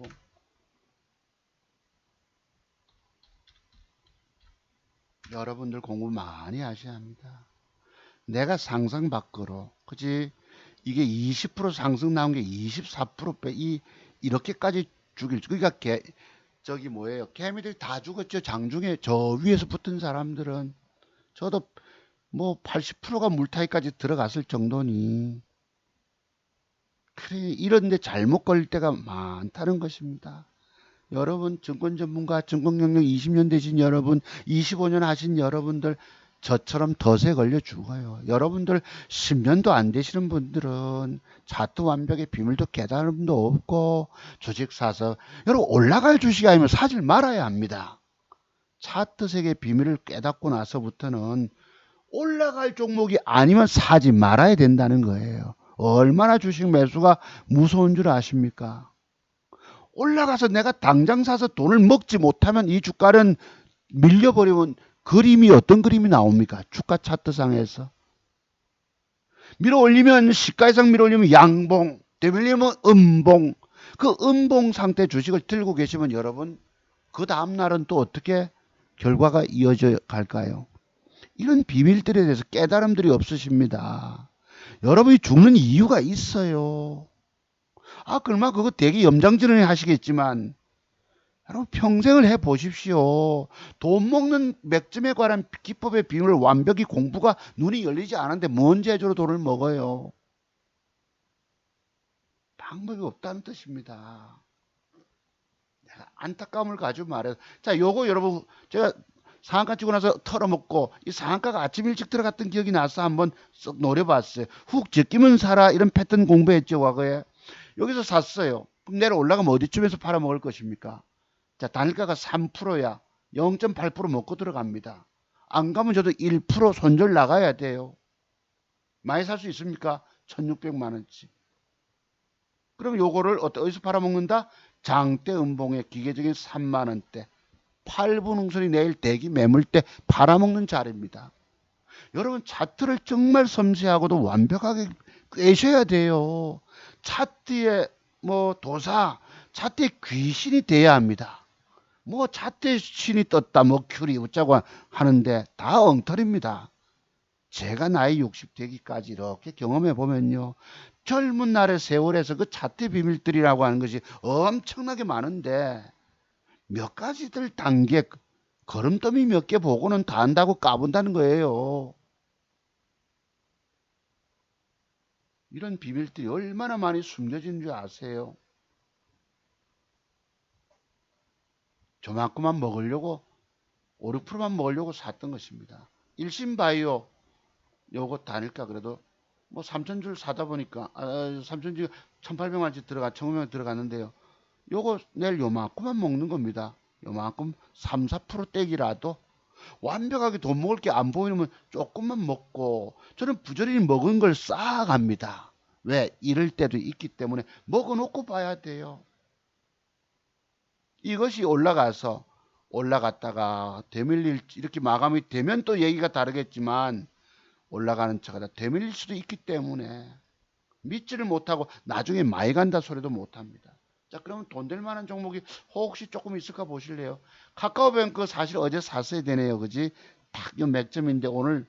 여러분들 공부 많이 하셔야 합니다. 내가 상상 밖으로, 그지? 이게 20% 상승 나온 게 24% 빼, 이렇게까지 그러니까 저기 뭐예요? 개미들이 다 죽었죠. 장중에 저 위에서 붙은 사람들은. 저도 뭐 80%가 물타기까지 들어갔을 정도니. 그래, 이런데 잘못 걸릴 때가 많다는 것입니다. 여러분, 증권 전문가, 증권 경력 20년 되신 여러분, 25년 하신 여러분들, 저처럼 덫에 걸려 죽어요. 여러분들 10년도 안 되시는 분들은 차트 완벽의 비밀도 깨달음도 없고 주식 사서 여러분 올라갈 주식이 아니면 사질 말아야 합니다. 차트 세계 비밀을 깨닫고 나서부터는 올라갈 종목이 아니면 사지 말아야 된다는 거예요. 얼마나 주식 매수가 무서운 줄 아십니까? 올라가서 내가 당장 사서 돈을 먹지 못하면 이 주가는 밀려버리면 그림이 어떤 그림이 나옵니까? 주가 차트상에서. 밀어 올리면 시가 이상 밀어 올리면 양봉, 되밀리면 음봉. 그 음봉 상태 주식을 들고 계시면 여러분 그 다음날은 또 어떻게 결과가 이어져 갈까요? 이런 비밀들에 대해서 깨달음들이 없으십니다. 여러분이 죽는 이유가 있어요. 그러면 그거 되게 염장지르니 하시겠지만 여러분 평생을 해 보십시오. 돈 먹는 맥점에 관한 기법의 비밀을 완벽히 공부가 눈이 열리지 않은데 뭔 재주로 돈을 먹어요. 방법이 없다는 뜻입니다. 내가 안타까움을 가지고 말해요. 자, 요거 여러분 제가 상한가 찍고 나서 털어먹고 이 상한가가 아침 일찍 들어갔던 기억이 나서 한번 쏙 노려봤어요. 훅 제끼면 사라 이런 패턴 공부했죠 과거에. 여기서 샀어요. 그럼 내려 올라가면 어디쯤에서 팔아먹을 것입니까? 자, 단일가가 3%야. 0.8% 먹고 들어갑니다. 안 가면 저도 1% 손절 나가야 돼요. 많이 살 수 있습니까? 1600만 원치. 그럼 요거를 어디서 팔아먹는다? 장대 음봉의 기계적인 3만 원대. 8분 응선이 내일 대기 매물 때 팔아먹는 자리입니다. 여러분 차트를 정말 섬세하고도 완벽하게 꿰셔야 돼요. 차트의 뭐 도사, 차트의 귀신이 돼야 합니다. 뭐 차트의 신이 떴다, 뭐 큐리 웃자고 하는데 다 엉터리입니다. 제가 나이 60 되기까지 이렇게 경험해 보면요. 젊은 날의 세월에서 그 차트 비밀들이라고 하는 것이 엄청나게 많은데 몇 가지들 단계 걸음더미 몇 개 보고는 다 안다고 까본다는 거예요. 이런 비밀들이 얼마나 많이 숨겨진 줄 아세요? 저만큼만 먹으려고 5, 6%만 먹으려고 샀던 것입니다. 일신바이오 요거 다닐까 그래도 뭐 3,000줄 사다 보니까 3,000줄 1,800만원치 들어가 1,500만 들어갔는데요. 요거 내일 요만큼만 먹는 겁니다. 요만큼 3, 4% 떼기라도 완벽하게 돈 먹을 게 안 보이면 조금만 먹고 저는 부지런히 먹은 걸 쌓아갑니다. 왜? 이럴 때도 있기 때문에 먹어놓고 봐야 돼요. 이것이 올라갔다가 되밀릴 이렇게 마감이 되면 또 얘기가 다르겠지만 올라가는 차가 되밀릴 수도 있기 때문에 믿지를 못하고 나중에 많이 간다 소리도 못합니다. 자, 그러면 돈 될 만한 종목이 혹시 조금 있을까 보실래요? 카카오뱅크 사실 어제 샀어야 되네요. 그지? 딱요 맥점인데 오늘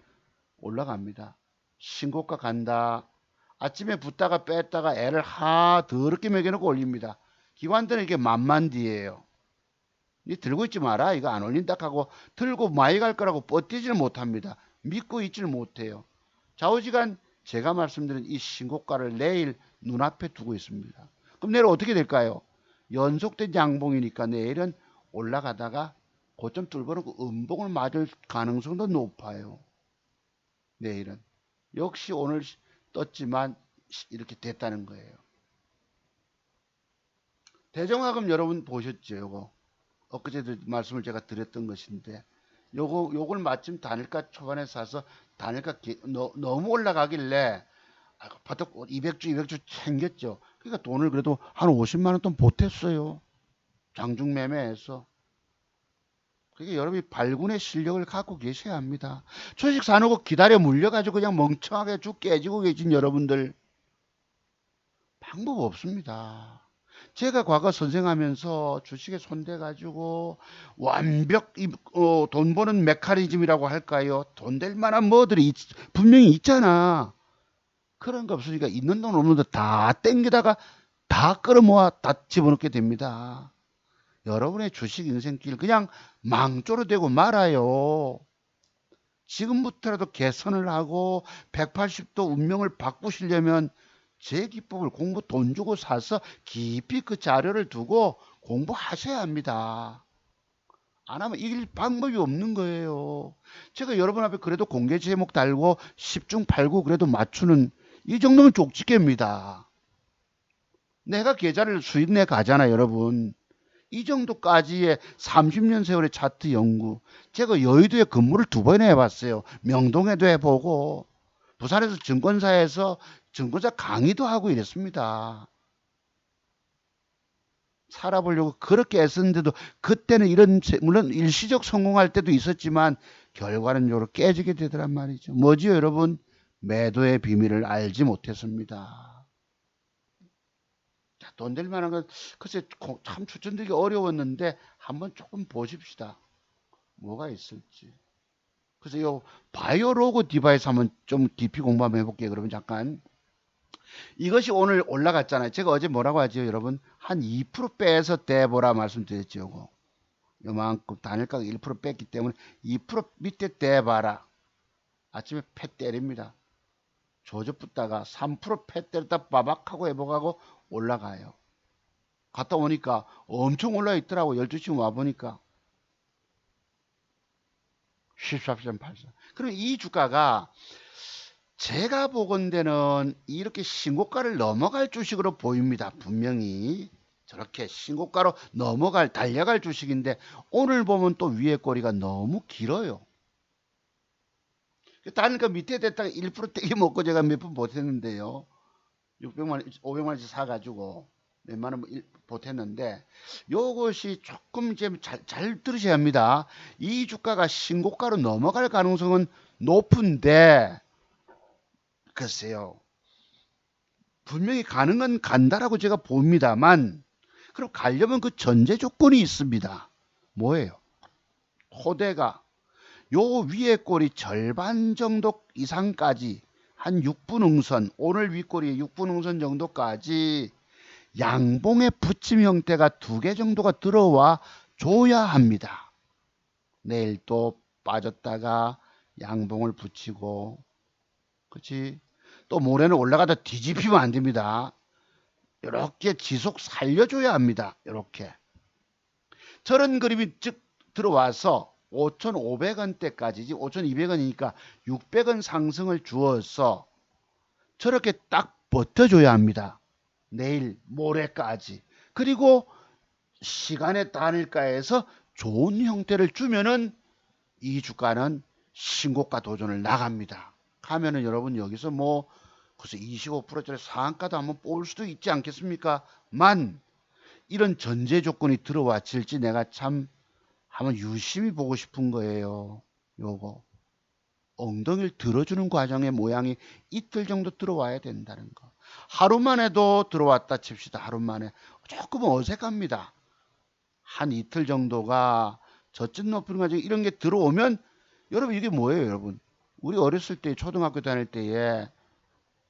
올라갑니다. 신고가 간다. 아침에 붙다가 뺐다가 애를 더럽게 먹여놓고 올립니다. 기관들은 이게 만만디예요. 니 들고 있지 마라. 이거 안 올린다 하고 들고 많이 갈 거라고 뻗뛰지를 못합니다. 믿고 있지를 못해요. 좌우지간 제가 말씀드린 이 신고가를 내일 눈앞에 두고 있습니다. 그럼 내일 어떻게 될까요? 연속된 양봉이니까 내일은 올라가다가 고점 뚫어놓고 음봉을 맞을 가능성도 높아요. 내일은. 역시 오늘 떴지만 이렇게 됐다는 거예요. 대정화금 여러분 보셨죠? 요거. 엊그제도 말씀을 제가 드렸던 것인데 요걸 마침 단일가 초반에 사서 단일가 너무 올라가길래 바닥 200주 200주 챙겼죠. 그러니까 돈을 그래도 한 50만 원 돈 보탰어요. 장중 매매해서 그러니까 여러분이 발군의 실력을 갖고 계셔야 합니다. 주식 사놓고 기다려 물려가지고 그냥 멍청하게 쭉 깨지고 계신 여러분들 방법 없습니다. 제가 과거 선생하면서 주식에 손대가지고 돈 버는 메커니즘이라고 할까요? 돈 될 만한 뭐들이 분명히 있잖아. 그런 거 없으니까 있는 돈 없는 돈 다 땡기다가 다 끌어모아 다 집어넣게 됩니다. 여러분의 주식 인생길 그냥 망조로 되고 말아요. 지금부터라도 개선을 하고 180도 운명을 바꾸시려면 제 기법을 공부 돈 주고 사서 깊이 그 자료를 두고 공부하셔야 합니다. 안 하면 이길 방법이 없는 거예요. 제가 여러분 앞에 그래도 공개 제목 달고 10중 8구 그래도 맞추는 이 정도면 쪽집게입니다. 내가 계좌를 수입 내 가잖아 여러분. 이 정도까지의 30년 세월의 차트 연구. 제가 여의도에 근무를 2번 해봤어요. 명동에도 해보고 부산에서 증권사에서 증권사 강의도 하고 이랬습니다. 살아보려고 그렇게 애썼는데도 그때는 이런 물론 일시적 성공할 때도 있었지만 결과는 요로 깨지게 되더란 말이죠. 뭐지요 여러분? 매도의 비밀을 알지 못했습니다. 돈 될 만한 건 글쎄 참 추천드리기 어려웠는데 한번 조금 보십시다. 뭐가 있을지. 그래서 요 바이오로그 디바이스 한번 좀 깊이 공부 한번 해볼게요. 그러면 잠깐. 이것이 오늘 올라갔잖아요. 제가 어제 뭐라고 하죠, 여러분? 한 2% 빼서 떼보라 말씀드렸죠, 요거. 요만큼 단일가가 1% 뺐기 때문에 2% 밑에 떼봐라. 아침에 패 때립니다. 조져 붙다가 3%패 때렸다 바박하고 회복하고 올라가요. 갔다 오니까 엄청 올라 있더라고. 12시쯤 와보니까 14.84. 그럼 이 주가가 제가 보건대는 이렇게 신고가를 넘어갈 주식으로 보입니다. 분명히 저렇게 신고가로 달려갈 주식인데 오늘 보면 또 위에 꼬리가 너무 길어요. 다른 거 밑에 됐다가 1% 떼기 먹고 제가 몇 푼 못했는데요. 600만, 500만원씩 사가지고 몇만 원 보탰는데 요것이 조금 이제 잘 들으셔야 합니다. 이 주가가 신고가로 넘어갈 가능성은 높은데 글쎄요. 분명히 가능은 간다라고 제가 봅니다만 그럼 가려면 그 전제 조건이 있습니다. 뭐예요? 토대가 요 위에 꼬리 절반 정도 이상까지 한 6분 응선 오늘 윗꼬리에 6분 응선 정도까지 양봉의 붙임 형태가 2개 정도가 들어와 줘야 합니다. 내일 또 빠졌다가 양봉을 붙이고 그치 또 모레는 올라가다 뒤집히면 안 됩니다. 이렇게 지속 살려줘야 합니다. 이렇게 저런 그림이 즉 들어와서 5,500원대까지 5,200원이니까 600원 상승을 주어서 저렇게 딱 버텨줘야 합니다. 내일 모레까지. 그리고 시간의 단일가에서 좋은 형태를 주면은 이 주가는 신고가 도전을 나갑니다. 가면은 여러분 여기서 뭐 글쎄 25%짜리 상한가도 한번 뽑을 수도 있지 않겠습니까? 만 이런 전제 조건이 들어와질지 내가 참 한번 유심히 보고 싶은 거예요. 요거 엉덩이를 들어주는 과정의 모양이 이틀 정도 들어와야 된다는 거. 하루만 해도 들어왔다 칩시다. 하루 만에 조금 어색합니다. 한 이틀 정도가 저점 높이는 과정 이런 게 들어오면 여러분 이게 뭐예요 여러분? 우리 어렸을 때 초등학교 다닐 때에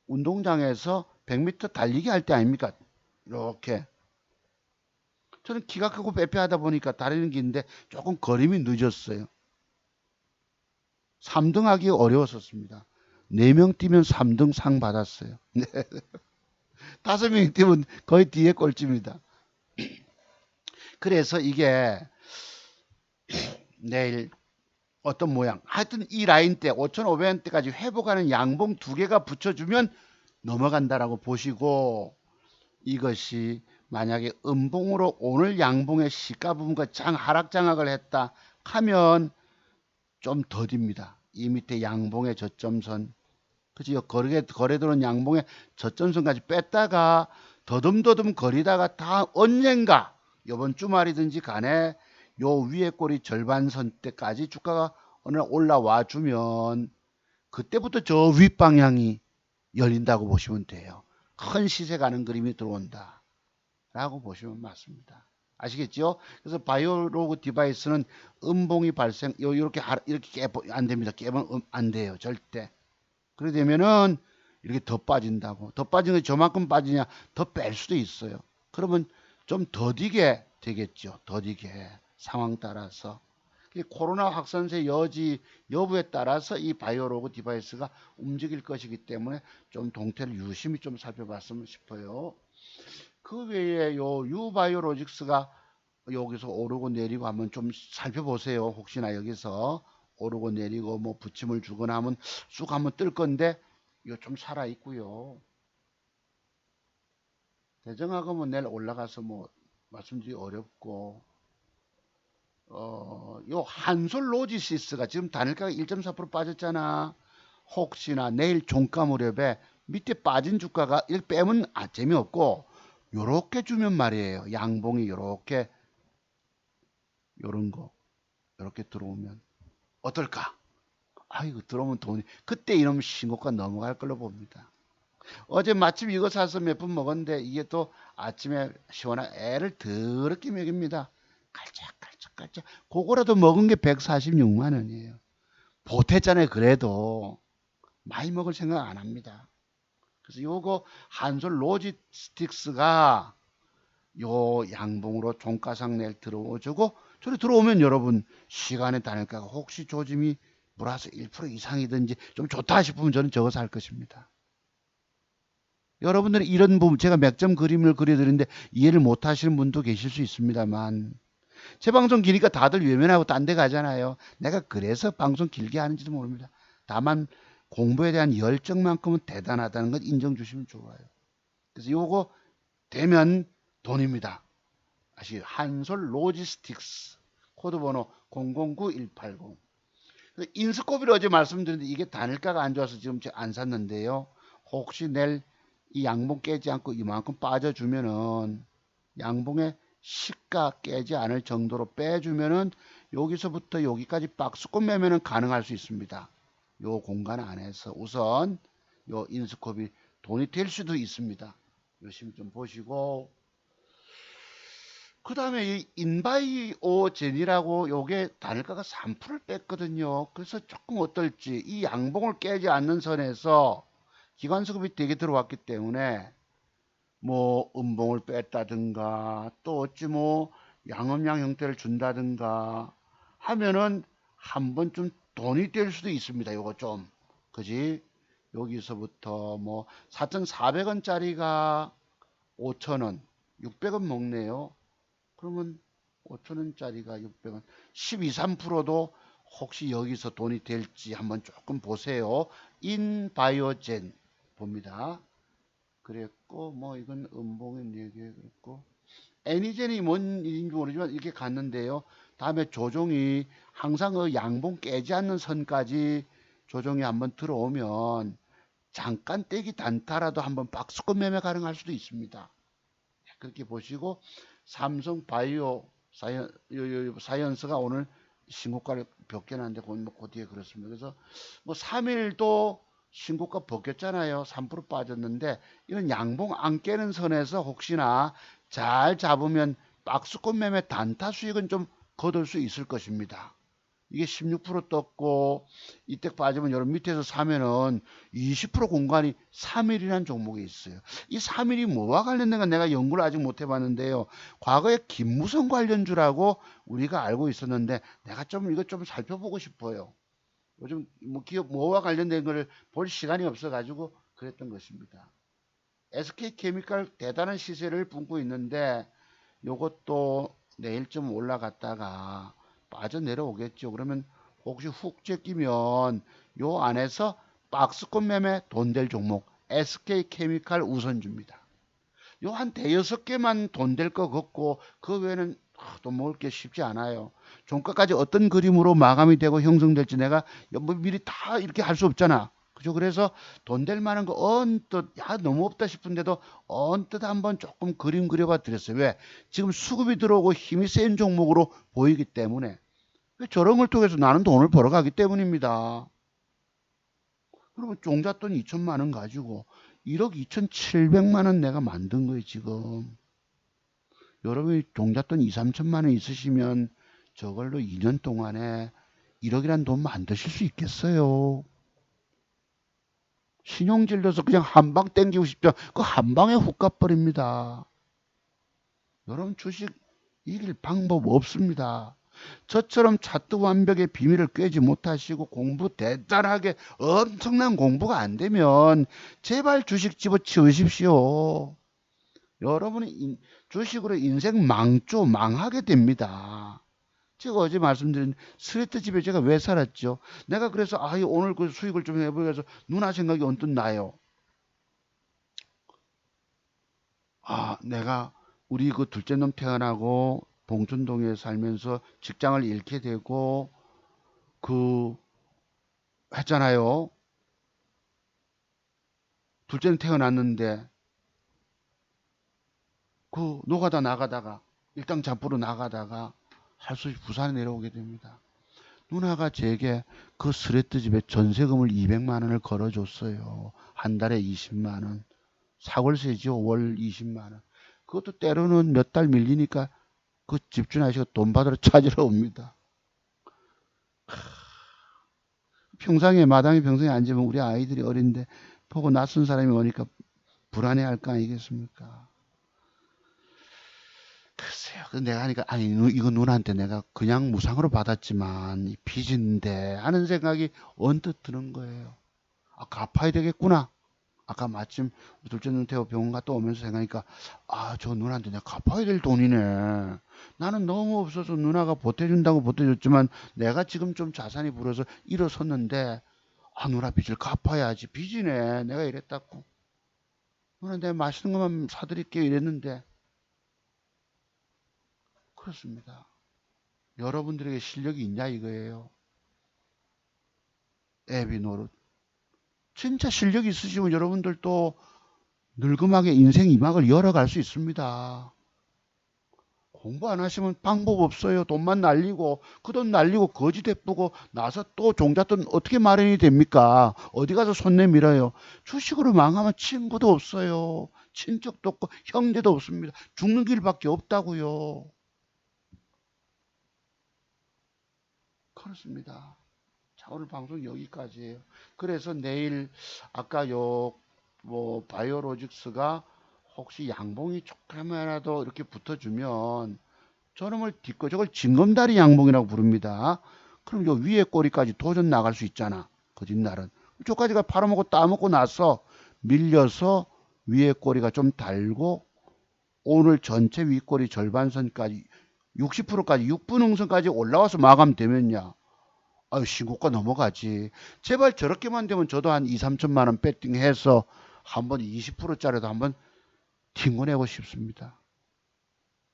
운동장에서 100m 달리기 할 때 아닙니까? 이렇게 저는 키가 크고 빼빼하다 보니까 다리는 긴데 조금 걸음이 늦었어요. 3등 하기 어려웠었습니다. 4명 뛰면 3등 상 받았어요. 5명 뛰면 거의 뒤에 꼴찌입니다. 그래서 이게 내일 어떤 모양 하여튼 이 라인 때 5,500원대까지 회복하는 양봉 2개가 붙여주면 넘어간다라고 보시고 이것이 만약에 음봉으로 오늘 양봉의 시가 부분과 하락 장악을 했다 하면 좀 더딥니다. 이 밑에 양봉의 저점선 그치 거래 들어온 양봉의 저점선까지 뺐다가 더듬더듬 거리다가 다 언젠가 이번 주말이든지 간에 요 위에 꼬리 절반선 때까지 주가가 어느 날 올라와 주면 그때부터 저 윗방향이 열린다고 보시면 돼요. 큰 시세 가는 그림이 들어온다 라고 보시면 맞습니다. 아시겠죠? 그래서 바이오로그 디바이스는 음봉이 발생 이렇게 안 됩니다. 깨면 안 돼요. 절대. 그렇게 되면은 이렇게 더 빠진다고. 더 빠지는 게 저만큼 빠지냐 더 뺄 수도 있어요. 그러면 좀 더디게 되겠죠. 더디게 상황 따라서. 코로나 확산세 여지 여부에 따라서 이 바이오로그 디바이스가 움직일 것이기 때문에 좀 동태를 유심히 좀 살펴봤으면 싶어요. 그 외에 요 유바이오로직스가 여기서 오르고 내리고 한번 좀 살펴보세요. 혹시나 여기서 오르고 내리고 뭐 붙임을 주거나 하면 쑥 한번 뜰 건데 이거 좀 살아 있고요. 대정하고는 내일 올라가서 뭐 말씀드리기 어렵고 요 한솔 로지시스가 지금 단일가가 1.4% 빠졌잖아. 혹시나 내일 종가 무렵에 밑에 빠진 주가가 이렇게 빼면 재미없고 요렇게 주면 말이에요. 양봉이 요렇게 요런 거 요렇게 들어오면 어떨까? 아이고 들어오면 돈이 그때 이놈 신고가 넘어갈 걸로 봅니다. 어제 마침 이거 사서 몇 분 먹었는데 이게 또 아침에 시원한 애를 더럽게 먹입니다. 깔짝깔짝깔짝. 그거라도 먹은 게 146만 원이에요. 보탰잖아요. 그래도 많이 먹을 생각 안 합니다. 그래서 요거 한솔 로지스틱스가 요 양봉으로 종가상 내일 들어오고 저리 들어오면 여러분 시간의 단일가가 혹시 조짐이 플러스 1% 이상이든지 좀 좋다 싶으면 저는 저거 살 것입니다. 여러분들은 이런 부분 제가 몇 점 그림을 그려드리는데 이해를 못 하시는 분도 계실 수 있습니다만 제 방송 기니까 다들 외면하고 딴 데 가잖아요. 내가 그래서 방송 길게 하는지도 모릅니다. 다만 공부에 대한 열정만큼은 대단하다는 것 인정 주시면 좋아요. 그래서 요거 되면 돈입니다. 아시 한솔 로지스틱스 코드번호 009180. 인스코비를 어제 말씀드렸는데 이게 단일가가 안 좋아서 지금 안 샀는데요. 혹시 내일 이 양봉 깨지 않고 이만큼 빠져주면은 양봉의 시가 깨지 않을 정도로 빼주면은 여기서부터 여기까지 박스권 매매는 가능할 수 있습니다. 요 공간 안에서 우선 요 인스코비 돈이 될 수도 있습니다. 열심히 좀 보시고 그 다음에 이 인바이오젠이라고 요게 단일가가 3%를 뺐거든요. 그래서 조금 어떨지 이 양봉을 깨지 않는 선에서 기관 수급이 되게 들어왔기 때문에 뭐 음봉을 뺐다든가 또 어찌 뭐 양음양 형태를 준다든가 하면은 한 번쯤 돈이 될 수도 있습니다. 요거 좀 그지? 여기서부터 뭐 4,400원짜리가 5,000원 600원 먹네요. 그러면 5,000원짜리가 600원 12, 3%도 혹시 여기서 돈이 될지 한번 조금 보세요. 인바이오젠 봅니다. 그랬고 뭐 이건 음봉의 4개 그랬고 애니젠이 뭔 일인지 모르지만 이렇게 갔는데요. 다음에 조정이 항상 그 양봉 깨지 않는 선까지 조정이 한번 들어오면 잠깐 떼기 단타라도 한번 박스권 매매 가능할 수도 있습니다. 그렇게 보시고 삼성 바이오 사이언스가 오늘 신고가를 벗겨놨는데 그 뒤에 그렇습니다. 그래서 뭐 3일도 신고가 벗겼잖아요. 3% 빠졌는데 이런 양봉 안 깨는 선에서 혹시나 잘 잡으면 박스권 매매 단타 수익은 좀 거둘 수 있을 것입니다. 이게 16% 떴고 이때 빠지면 여러분 밑에서 사면은 20% 공간이 3일이라는 종목이 있어요. 이 3일이 뭐와 관련된 건 내가 연구를 아직 못 해봤는데요. 과거에 김무성 관련주라고 우리가 알고 있었는데 내가 좀 이것 좀 살펴보고 싶어요. 요즘 뭐 기업 뭐와 관련된 걸 볼 시간이 없어가지고 그랬던 것입니다. SK케미칼 대단한 시세를 뿜고 있는데 요것도 내일쯤 올라갔다가 빠져 내려오겠죠. 그러면 혹시 훅 제끼면 요 안에서 박스권 매매 돈 될 종목 SK케미칼 우선주입니다. 요 한 대여섯 개만 돈 될 것 같고 그 외에는 또 먹을 게 쉽지 않아요. 종가까지 어떤 그림으로 마감이 되고 형성될지 내가 뭐 미리 다 이렇게 할 수 없잖아. 그죠? 그래서 돈 될 만한 거 언뜻, 야, 너무 없다 싶은데도 언뜻 한번 조금 그림 그려봐 드렸어요. 왜? 지금 수급이 들어오고 힘이 센 종목으로 보이기 때문에. 저런 걸 통해서 나는 돈을 벌어가기 때문입니다. 그리고 종잣돈 2천만 원 가지고 1억 2,700만 원 내가 만든 거예요, 지금. 여러분이 종잣돈 2, 3천만 원 있으시면 저걸로 2년 동안에 1억이란 돈 만드실 수 있겠어요? 신용질 넣어서 그냥 한 방 땡기고 싶죠. 그 한 방에 훅 가버립니다. 여러분 주식 이길 방법 없습니다. 저처럼 차트 완벽의 비밀을 꿰지 못하시고 공부 대단하게 엄청난 공부가 안 되면 제발 주식 집어치우십시오. 여러분이 주식으로 인생 망하게 됩니다. 제가 어제 말씀드린 스웨트 집에 제가 왜 살았죠? 내가 그래서 오늘 그 수익을 좀 해보기 위해서 누나 생각이 언뜻 나요. 내가 우리 그 둘째 놈 태어나고 봉천동에 살면서 직장을 잃게 되고 그 했잖아요. 둘째는 태어났는데 그 노가다 나가다가 일당 잡부로 나가다가 할 수 없이 부산에 내려오게 됩니다. 누나가 제게 그 스레트 집에 전세금을 200만 원을 걸어줬어요. 한 달에 20만 원. 사월세죠. 월 20만 원. 그것도 때로는 몇 달 밀리니까 그 집주인 아저씨가 돈 받으러 찾으러 옵니다. 평상에 마당에 평상에 앉으면 우리 아이들이 어린데 보고 낯선 사람이 오니까 불안해할 거 아니겠습니까? 글쎄요. 내가 하니까 이거 누나한테 내가 그냥 무상으로 받았지만 이 빚인데 하는 생각이 언뜻 드는 거예요. 갚아야 되겠구나. 아까 마침 둘째 눈 태워 병원 갔다 오면서 생각하니까 저 누나한테 내가 갚아야 될 돈이네. 나는 너무 없어서 누나가 보태준다고 보태줬지만 내가 지금 좀 자산이 불어서 일어섰는데 누나 빚을 갚아야지. 빚이네. 내가 이랬다고. 누나 내가 맛있는 것만 사드릴게요 이랬는데 그렇습니다. 여러분들에게 실력이 있냐 이거예요. 애비 노릇. 진짜 실력이 있으시면 여러분들도 늙음하게 인생 이막을 열어갈 수 있습니다. 공부 안 하시면 방법 없어요. 돈만 날리고 그 돈 날리고 거지 대쁘고 나서 또 종잣돈 어떻게 마련이 됩니까? 어디 가서 손 내밀어요. 주식으로 망하면 친구도 없어요. 친척도 없고 형제도 없습니다. 죽는 길밖에 없다고요. 그렇습니다. 자, 오늘 방송 여기까지예요. 그래서 내일 아까 바이오로직스가 혹시 양봉이 조금이라도 이렇게 붙어주면 저놈을 딛고 저걸 징검다리 양봉이라고 부릅니다. 그럼 요 위에 꼬리까지 도전 나갈 수 있잖아. 거짓날은. 저까지가 팔아먹고 따먹고 나서 밀려서 위에 꼬리가 좀 달고 오늘 전체 윗꼬리 절반선까지 60%까지 6분응선까지 올라와서 마감되면야 신고가 넘어가지. 제발 저렇게만 되면 저도 한 2, 3천만 원 배팅해서 한번 20%짜리도 한번 튕겨내고 싶습니다.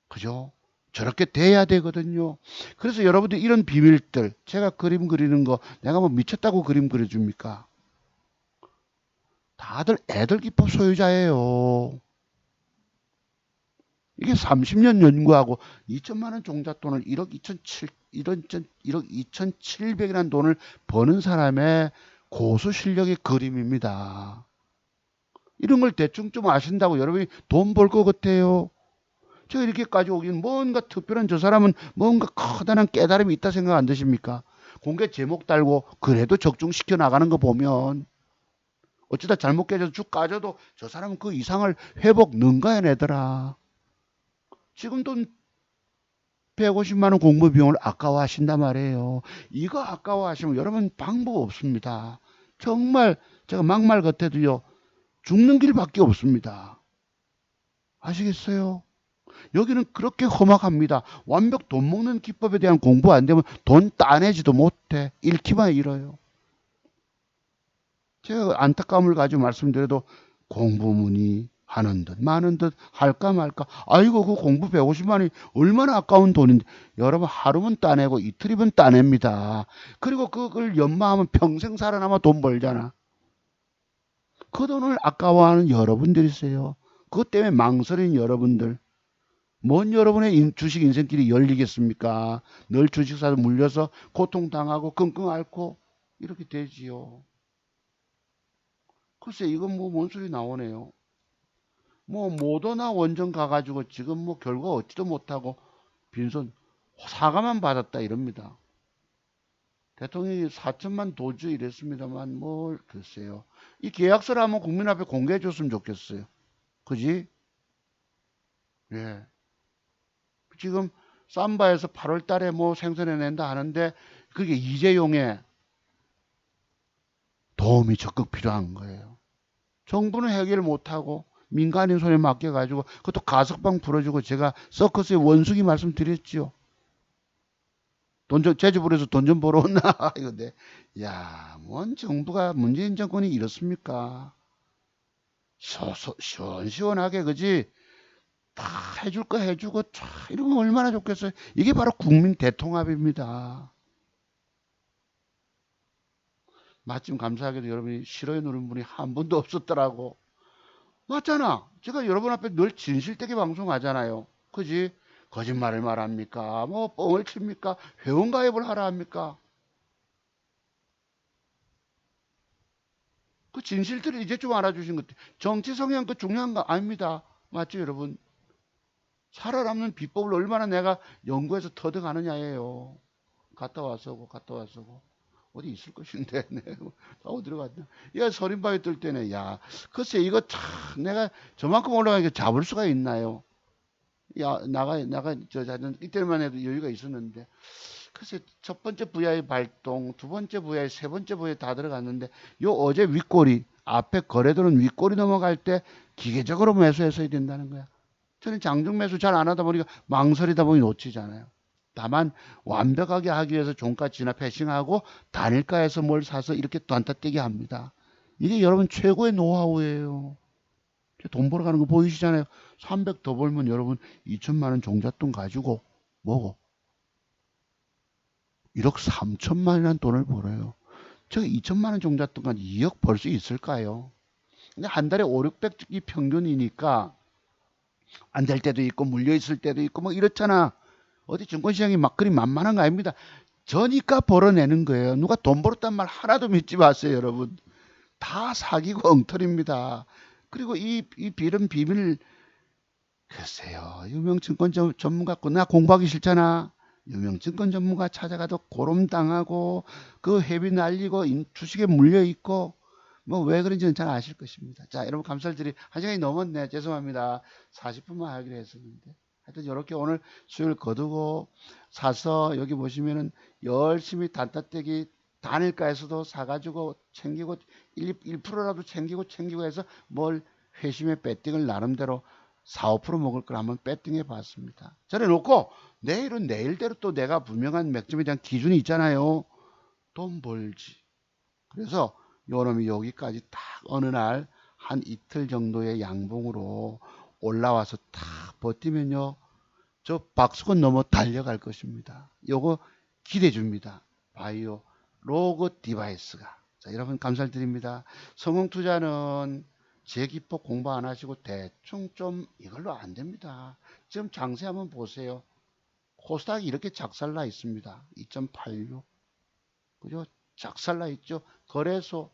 그죠? 저렇게 돼야 되거든요. 그래서 여러분들 이런 비밀들 제가 그림 그리는 거 내가 뭐 미쳤다고 그림 그려줍니까? 다들 애들 기법 소유자예요. 이게 30년 연구하고 2천만 원 종잣돈을 1억 2,700이라는 돈을 버는 사람의 고수 실력의 그림입니다. 이런 걸 대충 좀 아신다고 여러분이 돈 벌 것 같아요. 제가 이렇게까지 오긴 뭔가 특별한 저 사람은 뭔가 커다란 깨달음이 있다 생각 안 드십니까? 공개 제목 달고 그래도 적중시켜 나가는 거 보면 어쩌다 잘못 깨져서 쭉 까져도 저 사람은 그 이상을 회복 능가해내더라. 지금도 150만 원 공부 비용을 아까워하신단 말이에요. 이거 아까워하시면 여러분 방법 없습니다. 정말 제가 막말 같아도요. 죽는 길밖에 없습니다. 아시겠어요? 여기는 그렇게 험악합니다. 완벽 돈 먹는 기법에 대한 공부 안 되면 돈 따내지도 못해. 잃기만 잃어요. 제가 안타까움을 가지고 말씀드려도 공부문이 하는 듯 마는 듯 할까 말까. 아이고 그 공부 150만이 얼마나 아까운 돈인데 여러분 하루면 따내고 이틀이면 따냅니다. 그리고 그걸 연마하면 평생 살아남아 돈 벌잖아. 그 돈을 아까워하는 여러분들이세요. 그것 때문에 망설인 여러분들. 뭔 여러분의 주식 인생길이 열리겠습니까? 늘 주식사도 물려서 고통당하고 끙끙 앓고 이렇게 되지요. 글쎄 이건 뭐 뭔 소리 나오네요. 뭐 모더나 원전 가가지고 지금 뭐 결과 얻지도 못하고 빈손 사과만 받았다 이럽니다. 대통령이 4천만 도주 이랬습니다만 뭘 글쎄요. 이 계약서를 한번 국민 앞에 공개해 줬으면 좋겠어요. 그지? 예. 지금 삼바에서 8월 달에 뭐 생산해낸다 하는데 그게 이재용의 도움이 적극 필요한 거예요. 정부는 해결 못하고 민간인 손에 맡겨가지고 그것도 가석방 풀어주고 제가 서커스의 원숭이 말씀드렸지요. 제주불에서 돈 좀 벌어 온나 이건데 야, 뭔 정부가 문재인 정권이 이렇습니까? 시원시원하게 그지? 다 해줄 거 해주고 참 이런 거 얼마나 좋겠어요. 이게 바로 국민 대통합입니다. 마침 감사하게도 여러분이 싫어요 누른 분이 한 분도 없었더라고. 맞잖아. 제가 여러분 앞에 늘 진실되게 방송하잖아요. 그지? 거짓말을 말합니까? 뭐 뻥을 칩니까? 회원가입을 하라 합니까? 그 진실들을 이제 좀 알아주신 것. 정치 성향 그 중요한 거 아닙니다. 맞죠, 여러분? 살아남는 비법을 얼마나 내가 연구해서 터득하느냐예요. 갔다 와서고 갔다 와서고 어디 있을 것인데 내가 어디로 갔냐. 야 서린바위 뜰 때는 야 글쎄 이거 참 내가 저만큼 올라가니까 잡을 수가 있나요? 야 나가 저 자전 이때만 해도 여유가 있었는데 글쎄 첫 번째 VI 발동, 두 번째 VI, 세 번째 VI 다 들어갔는데 요 어제 윗꼬리 앞에 거래도는 윗꼬리 넘어갈 때 기계적으로 매수했어야 된다는 거야. 저는 장중 매수 잘 안 하다 보니까 망설이다 보니 놓치잖아요. 다만 완벽하게 하기 위해서 종가 진압 패싱하고 단일가에서 뭘 사서 이렇게 단타떼기 합니다. 이게 여러분 최고의 노하우예요. 돈 벌어가는 거 보이시잖아요. 300 더 벌면 여러분 2천만 원 종잣돈 가지고 뭐고 1억 3천만 원이라는 돈을 벌어요. 저 2천만 원 종잣돈 가지고 2억 벌 수 있을까요? 근데 한 달에 5, 600이 평균이니까 안 될 때도 있고 물려 있을 때도 있고 뭐 이렇잖아. 어디 증권시장이 막 그리 만만한 거 아닙니다. 저니까 벌어내는 거예요. 누가 돈 벌었단 말 하나도 믿지 마세요, 여러분. 다 사기고 엉터리입니다. 그리고 이 빌은 비밀, 글쎄요. 유명 증권 전문가, 나 공부하기 싫잖아. 유명 증권 전문가 찾아가도 고름당하고, 그 회비 날리고, 주식에 물려있고, 뭐 왜 그런지는 잘 아실 것입니다. 자, 여러분 감사드리, 한 시간이 넘었네. 죄송합니다. 40분만 하기로 했었는데. 하여튼 이렇게 오늘 수요일 거두고 사서 여기 보시면은 열심히 단타떼기 단일가에서도 사가지고 챙기고 1%라도 챙기고 해서 뭘 회심의 배팅을 나름대로 4, 5% 먹을 걸 한번 배팅해 봤습니다. 저래 놓고 내일은 내일대로 또 내가 분명한 맥점에 대한 기준이 있잖아요. 돈 벌지. 그래서 요놈이 여기까지 딱 어느 날 한 이틀 정도의 양봉으로 올라와서 딱 버티면요. 저 박수건 넘어 달려갈 것입니다. 요거 기대해 줍니다. 바이오 로그 디바이스가. 자, 여러분 감사드립니다. 성공 투자는 제 기법 공부 안 하시고 대충 좀 이걸로 안 됩니다. 지금 장세 한번 보세요. 코스닥이 이렇게 작살나 있습니다. 2.86. 그죠? 작살나 있죠. 거래소.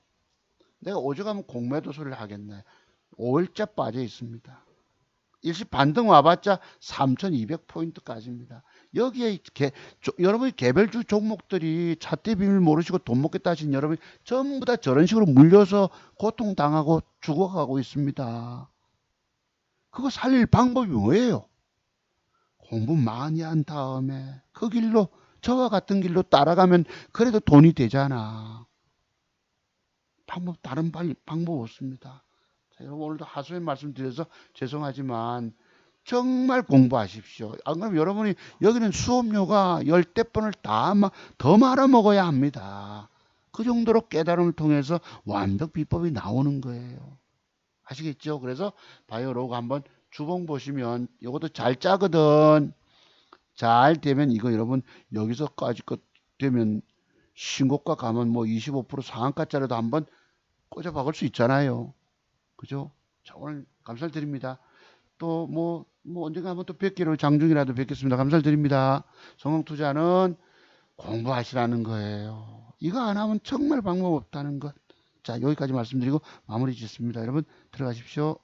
내가 오죽하면 공매도 소리를 하겠네. 5일째 빠져 있습니다. 일시 반등 와봤자 3,200포인트까지입니다. 여기에 여러분이 개별주 종목들이 차트 비밀 모르시고 돈 먹겠다 하신 여러분이 전부 다 저런 식으로 물려서 고통당하고 죽어가고 있습니다. 그거 살릴 방법이 뭐예요? 공부 많이 한 다음에 그 길로 저와 같은 길로 따라가면 그래도 돈이 되잖아. 다른 방법 없습니다. 자, 여러분 오늘도 하소연 말씀드려서 죄송하지만 정말 공부하십시오. 안 그러면 여러분이 여기는 수업료가 10대 번을 더 말아 먹어야 합니다. 그 정도로 깨달음을 통해서 완벽 비법이 나오는 거예요. 아시겠죠? 그래서 바이오로그 한번 주봉 보시면 이것도 잘 짜거든. 잘 되면 이거 여러분 여기서까지 것 되면 신고가 가면 뭐 25% 상한가짜리도 한번 꽂아 박을 수 있잖아요. 그죠? 자, 오늘 감사를 드립니다. 또 언젠가 한번 또 뵙기로 장중이라도 뵙겠습니다. 감사를 드립니다. 성공투자는 공부하시라는 거예요. 이거 안 하면 정말 방법 없다는 것. 자, 여기까지 말씀드리고 마무리 짓습니다. 여러분, 들어가십시오.